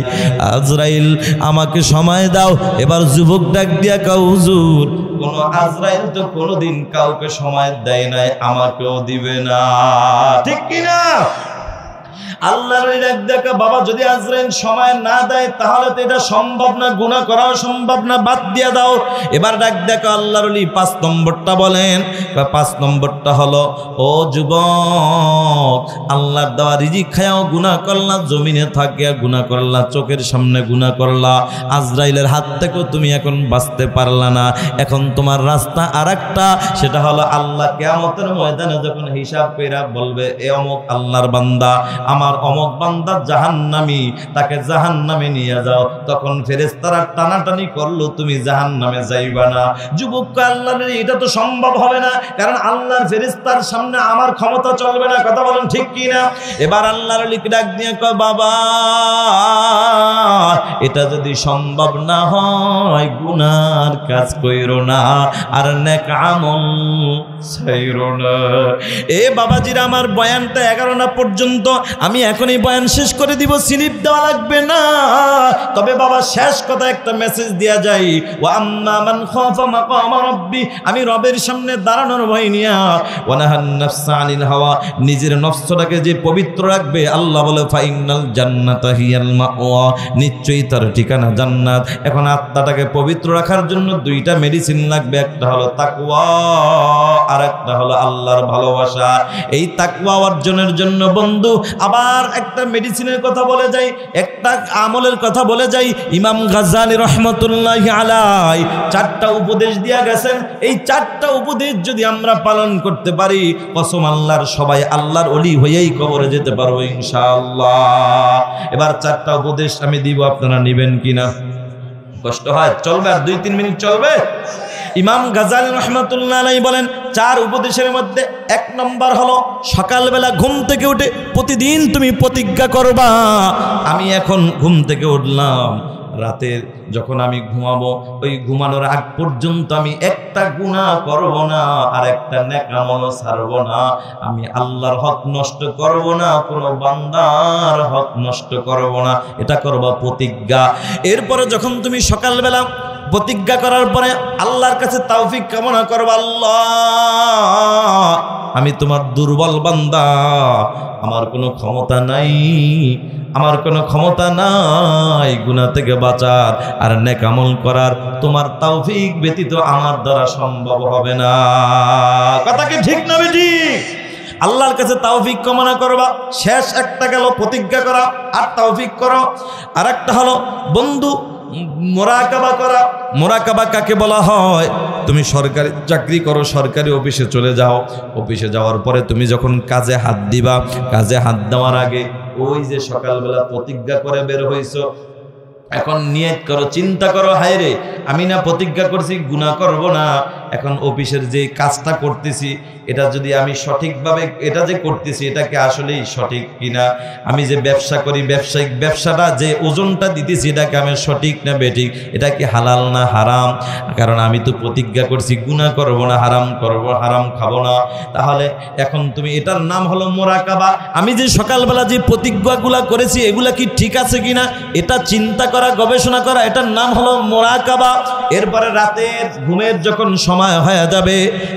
আজরাইল আমাকে সময় দাও। এবার যুবক ডাক দিয়া কও হুজুর কোন আজরাইল তো কোনোদিন কাউকে সময় দেয় নাই, আমাকেও দিবে না, ঠিক কিনা? আল্লাহর ডাক দেখা বাবা, যদি আজরাইল সময় না দেয় তাহলে তো এটা সম্ভব না, গুনাহ করাও সম্ভব না, বাদ দিয়া দাও। এবার ডাক দেখা আল্লাহর ওলি 5 নম্বরটা বলেন। 5 নম্বরটা হলো ও যুবক, আল্লাহর দেওয়া রিজিক খায়াও গুনাহ করলা, জমিনে থাকিয়া গুনাহ করলা, চোখের সামনে গুনাহ করলা, আজরাইলের হাত থেকেও তুমি এখন বাঁচতে পারলা না। এখন তোমার রাস্তা আরেকটা, সেটা হলো আল্লাহ কিয়ামতের ময়দানে যখন হিসাব কইরা বলবে এ অমুক আল্লাহর বান্দা, আমার অমুক বান্দা জাহান্নামী, তাকে জাহান্নামে নিয়ে যাও, তখন ফেরেশতারা টানাটানি করলো, তুমি জাহান্নামে যাইবা না। যুবক আল্লাহর এটা তো সম্ভব হবে না, কারণ আল্লাহর ফেরেশতার সামনে আমার ক্ষমতা চলবে না, কথা বলেন ঠিক কি না? এবার আল্লাহর লিখ ডাক দিয়ে কয় বাবা এটা যদি সম্ভব না হয় গুনার কাজ কইরো না, আর নেক আমল ছাইরো না। এ বাবাজিরা, আমার বয়ানটা 11 না পর্যন্ত, আমি এখনই বয়ান শেষ করে দিব, স্লিপ দেওয়া লাগবে না। তবে বাবা শেষ কথা একটা মেসেজ দেয়া যায়, ওয়া আম্মা মান খাফা মাকাম রাব্বি, আমি রবের সামনে দাঁড়ানোর ভয় নিয়া, ওয়া নাহান নাফসা আনিল হাওয়া, নিজের নফসটাকে যে পবিত্র রাখবে, আল্লাহ বলে ফাইনাল জান্নাতা হিয়াল মাওয়া, নিশ্চয়ই তার ঠিকানা জান্নাত। এখন আত্মাটাকে পবিত্র রাখার জন্য 2টা মেডিসিন লাগবে, একটা হলো তাকওয়া আর একটা হলো আল্লাহর ভালোবাসা। এই তাকওয়া অর্জনের জন্য বন্ধু আবার একটা মেডিসিনের কথা বলে যাই, একটা আমলের কথা বলে যাই। ইমাম গাজ্জালী রহমতুল্লাহি আলাইহি 4টা উপদেশ দিয়া গেছেন। এই 4টা উপদেশ যদি আমরা পালন করতে পারি, কসম আল্লাহর, সবাই আল্লাহর ওলি হয়েই কবরে যেতে পারবো ইনশাআল্লাহ। এবার 4টা উপদেশ আমি দিব, আপনারা নেবেন কিনা? কষ্ট হয়? চলবে? আর 2-3 মিনিট চলবে? ইমাম গাজ্জালী রাহমাতুল্লাহ আলাইহি বলেন 4 উপদেশের মধ্যে 1 নম্বর হলো সকালবেলা ঘুম থেকে উঠে প্রতিদিন তুমি প্রতিজ্ঞা করবা, আমি এখন ঘুম থেকে উঠলাম, রাতে যখন আমি ঘুমাবো, ওই ঘুমানোর আগ পর্যন্ত আমি একটা গুনাহ করব না, আর একটা নেক আমল ছাড়ব না, আমি আল্লাহর হক নষ্ট করব না, কোনো বান্দার হক নষ্ট করব না, এটা করবা প্রতিজ্ঞা। এরপরে যখন তুমি সকালবেলা প্রতিজ্ঞা করার পরে আল্লাহর কাছে তৌফিক কামনা করবা, আল্লাহ আমি তোমার দুর্বল বান্দা, আমার কোনো ক্ষমতা নাই, আমার কোনো ক্ষমতা নাই গুনাহ থেকে বাঁচার আর নেক আমল করার, তোমার তৌফিক ব্যতীত আমার দ্বারা সম্ভব হবে না। কথা কি ঠিক না বেটি? আল্লাহর কাছে তৌফিক কামনা করবা। শেষ একটা গেল প্রতিজ্ঞা করা আর তৌফিক করো, আর একটা হলো বন্ধু মুরাকাবা করা। মুরাকাবা কাকে বলা হয়? তুমি সরকারি চাকরি করো, সরকারি অফিসে চলে যাও। অফিসে যাওয়ার পরে তুমি যখন কাজে হাত দিবা, কাজে হাত দেওয়ার আগে ওই যে সকালবেলা প্রতিজ্ঞা করে বের হইছো, এখন নিয়ত করো, চিন্তা করো, হায় রে আমি না প্রতিজ্ঞা করছি গুনাহ করব না, এখন অফিসের যে কাজটা করতেছি এটা যদি আমি সঠিকভাবে এটা যে করতেছি এটা কি আসলেই সঠিক কিনা, আমি যে ব্যবসা করি ব্যবসায়িক ব্যবসাটা যে ওজনটা দিতেছি এটা কি আমি সঠিক না বেঠিক, এটা কি হালাল না হারাম, কারণ আমি তো প্রতিজ্ঞা করছি গুনাহ করব না, হারাম করব, হারাম খাবো না। তাহলে এখন তুমি এটার নাম হলো মুরাকাবা। আমি যে সকালবেলা যে প্রতিজ্ঞাগুলা করেছি এগুলা কি ঠিক আছে কিনা এটা চিন্তা করা, গবেষণা করা, এটার নাম হলো মুরাকাবা। এরপরে রাতের ঘুমের যখন সময় হয়ে যাবে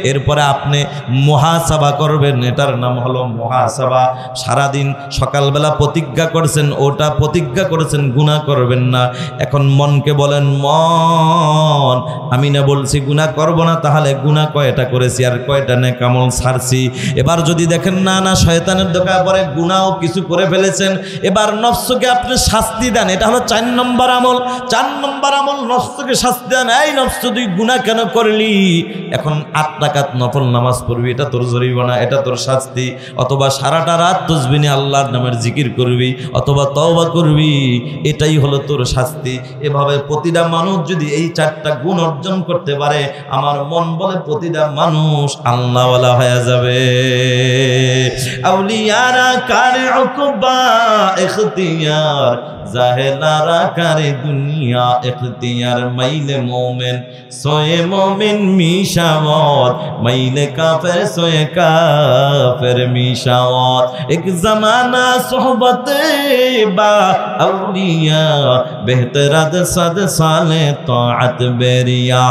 এরপরে আপনি মুহাসাবা করবেন, এটার নাম হলো মুহাসাবা। সারাদিন সকালবেলা প্রতিজ্ঞা করছেন, ওটা প্রতিজ্ঞা করেছেন গুনাহ করবেন না, এখন মনকে বলেন মন আমি না বলছি গুনাহ করব না, তাহলে গুনাহ কয়টা করেছি আর কয়টা নেক আমল ছাড়ছি। এবার যদি দেখেন না না শয়তানের ধোঁকায় পড়ে গুনাহও কিছু করে ফেলেছেন, এবার নফসকে আপনি শাস্তি দেন, এটা হলো 4 নম্বর আমল। 4 নম্বর আমল নফসকে শাস্তি দেন, এই নফস তুই গুনাহ কেন করলি, এখন 8 রাকাত নফল নামাজ পড়বি, এটা তোর জরিমানা, এটা তোর শাস্তি। অথবা সারাটা রাত তাসবিহ নিয়ে আল্লাহর নামের জিকির করবি, অথবা তওবা করবি, এটাই হলো তোর শাস্তি। এভাবে প্রতিটা মানুষ যদি এই 4টা গুণ অর্জন করতে পারে, আমার মন বলে প্রতিটা মানুষ আল্লাহওয়ালা হয়ে যাবে। আউলিয়ারা কারে উকবা ইখতিয়ার, জাহেলারা কারে দুনিয়া ইখতিয়ার, মাইলে মোমেন সোয়ে মোমেন মিশাওয়াত, মাইলে কাফের সোয়ে কাফের মিশাওয়াত। এক জামানা সোহবতে বা আউলিয়া, বেহতরাত সাদ সালে তাআত বেরিয়া।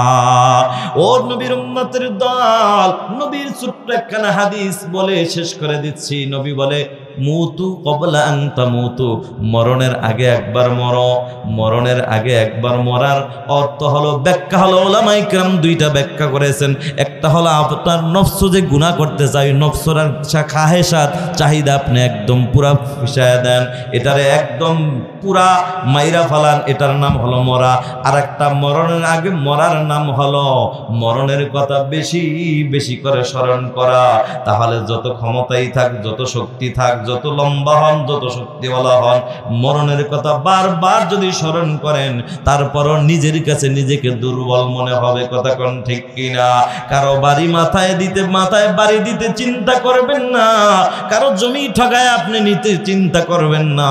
ও নবীর উম্মতের দল, নবীর ছোট্ট একখানা হাদিস বলে শেষ করে দিচ্ছি। নবী বলে মুতু কবলা আন তামুতু, মরণের আগে একবার মরো। মরণের আগে একবার মরার অর্থ হলো, ব্যাখ্যা হলো উলামায়ে কেরাম 2টা ব্যাখ্যা করেছেন। একটা হলো আপনার নফস যে গুনাহ করতে চাই, নফসের খাহেসাত চাহিদা আপনি একদম পুরা ফিসায় দেন, এটারে একদম পুরা মাইরা ফালান, এটার নাম হলো মরা। আর একটা মরণের আগে মরার নাম হলো মরণের কথা বেশি বেশি করে স্মরণ করা। তাহলে যত ক্ষমতাই থাক, যত শক্তি থাক, যত লম্বা হন, যত শক্তিওয়ালা হন, মরণের কথা বারবার যদি স্মরণ করেন তারপরও নিজের কাছে নিজেকে দুর্বল মনে হবে। কথা কোন ঠিক কিনা? কারো বাড়ি মাথায় বাড়ি দিতে চিন্তা করবেন না, কারো জমি ঠগায় আপনি নিতে চিন্তা করবেন না।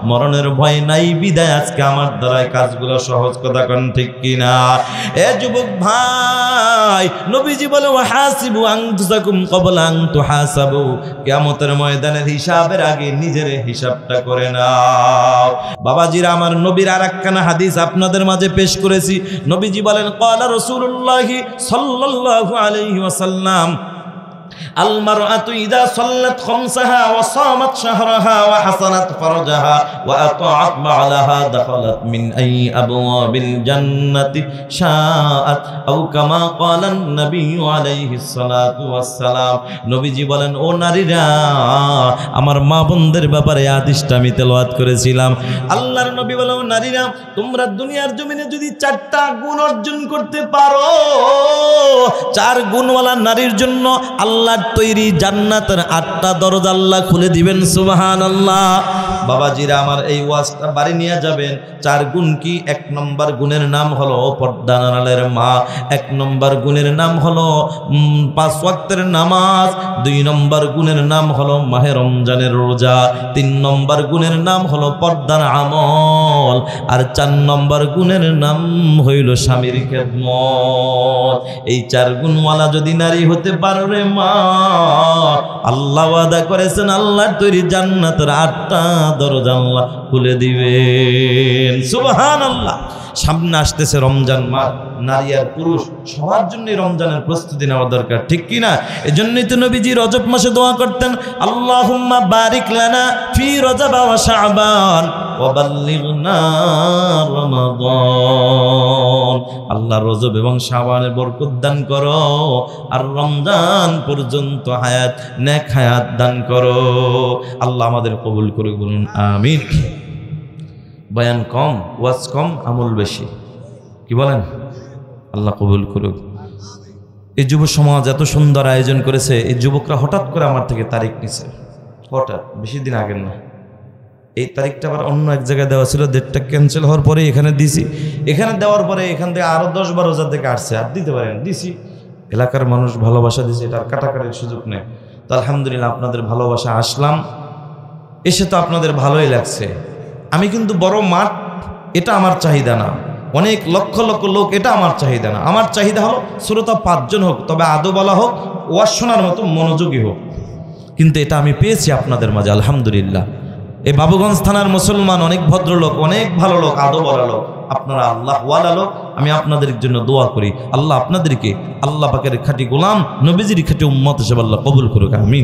মরণের ভয় নাই বিদায় আজকে আমার দ্বারাই কাজগুলো সহজ। কথা কোন ঠিক কিনা? এ যুবক ভাই, নবীজি বলে ওয়াহাসিবু আনফুসাকুম ক্বাবলা আন তুহাসাবু, কিয়ামতের ময়দানের হিসাবের আগে নিজের হিসাবটা করে নাও। বাবাজিরা আমার, নবীর আরেকখানা হাদিস আপনাদের মাঝে পেশ করেছি। নবীজি বলেন ক্বালা রাসূলুল্লাহি সাল্লাল্লাহু আলাইহি ওয়াসাল্লাম, আল মারআতু ইযা সাল্লাত খামসাহা ওয়া সামাত শাহরাহা ওয়া হাসানাত ফারজাহা ওয়া আতাআত মা'লাহা দাখালাত মিন আই আবওয়াবিল জান্নাতি শাআত আও কামা ক্বালা নবী আলাইহিস সালাতু ওয়াস সালাম। নবীজি বলেন, ও নারীরা, আমার মা বোনদের ব্যাপারে হাদিসটা আমি তেলাওয়াত করেছিলাম। আল্লাহর নবী বলেন, ও নারীরা, তোমরা দুনিয়ার জমিনে যদি 4টা গুণ অর্জন করতে পারো, 4 গুণওয়ালা নারীর জন্য আল্লাহর তৈরি জান্নাতের 8টা দরজা আল্লাহ খুলে দিবেন। সুবহানাল্লাহ। বাবাজিরা আমার, এই ওয়াজটা বাড়ি নিয়ে যাবেন। 4 গুণ কি? 1 নম্বর গুণের নাম হলো পর্দা নাড়ালের মা। 1 নম্বর গুণের নাম হলো 5 ওয়াক্তের নামাজ। 2 নম্বর গুণের নাম হলো মাহে রমজানের রোজা। 3 নম্বর গুণের নাম হলো পর্দার আমল। আর 4 নম্বর গুণের নাম হইল স্বামীর খেদমত। এই 4 গুণওয়ালা যদি নারী হতে পারো রে মা, আল্লাহ ওয়াদা করেছেন আল্লাহর তৈরি জান্নাতের 8টা দরজা আল্লাহ খুলে দিবেন। সুবহানাল্লাহ। সামনে আসতেছে রমজান মাস, নারী আর পুরুষ সবার জন্য রমজানের প্রস্তুতি নেওয়া দরকার, ঠিক কি না? এজন্যই তো নবীজি রজব মাসে দোয়া করতেন, আল্লাহুম্মা বারিক লানা ফি রজব ওয়া শাবান ওয়া বাল্লিগনা রমাদান। আল্লাহ রজব এবং শাবানে বরকত দান করো, আর রমজান পর্যন্ত হায়াত, নেক হায়াত দান করো। আল্লাহ আমাদের কবুল করে, বলুন আমিন। বয়ান কম, ওয়াজ কম, আমল বেশি, কি বলেন? আল্লাহ কবুল করুক। এই যুব সমাজ এত সুন্দর আয়োজন করেছে, এই যুবকরা হঠাৎ করে আমার থেকে তারিখ নিছে, হঠাৎ, বেশি দিন আগের না। এই তারিখটা আবার অন্য এক জায়গায় দেওয়া ছিল, ডেটটা ক্যান্সেল হওয়ার পরে এখানে দিছি। এখানে দেওয়ার পরে এখান থেকে আরও 10-12 হাজার থেকে আসছে, আর দিতে পারেন, দিছি। এলাকার মানুষ ভালোবাসা দিছে, এটা আর কাটাকাটির সুযোগ নেই। তো আলহামদুলিল্লাহ আপনাদের ভালোবাসা আসলাম, এসে তো আপনাদের ভালোই লাগছে। আমি কিন্তু বড় মাঠ এটা আমার চাহিদা না, অনেক লক্ষ লক্ষ লোক এটা আমার চাহিদা না। আমার চাহিদা হলো শ্রোতা 5 জন হোক, তবে আদোবালা হোক, ওয়াজ শোনার মতো মনোযোগী হোক। কিন্তু এটা আমি পেয়েছি আপনাদের মাঝে আলহামদুলিল্লাহ। এই বাবুগঞ্জ থানার মুসলমান অনেক ভদ্রলোক, অনেক ভালো লোক, আদোবালা লোক, আপনারা আল্লাহ ওয়ালা লোক। আমি আপনাদের জন্য দোয়া করি, আল্লাহ আপনাদেরকে আল্লাহ পাকের খাঁটি গোলাম, নবীজির খাঁটি উম্মত হিসেবে আল্লাহ কবুল করুক, আমিন।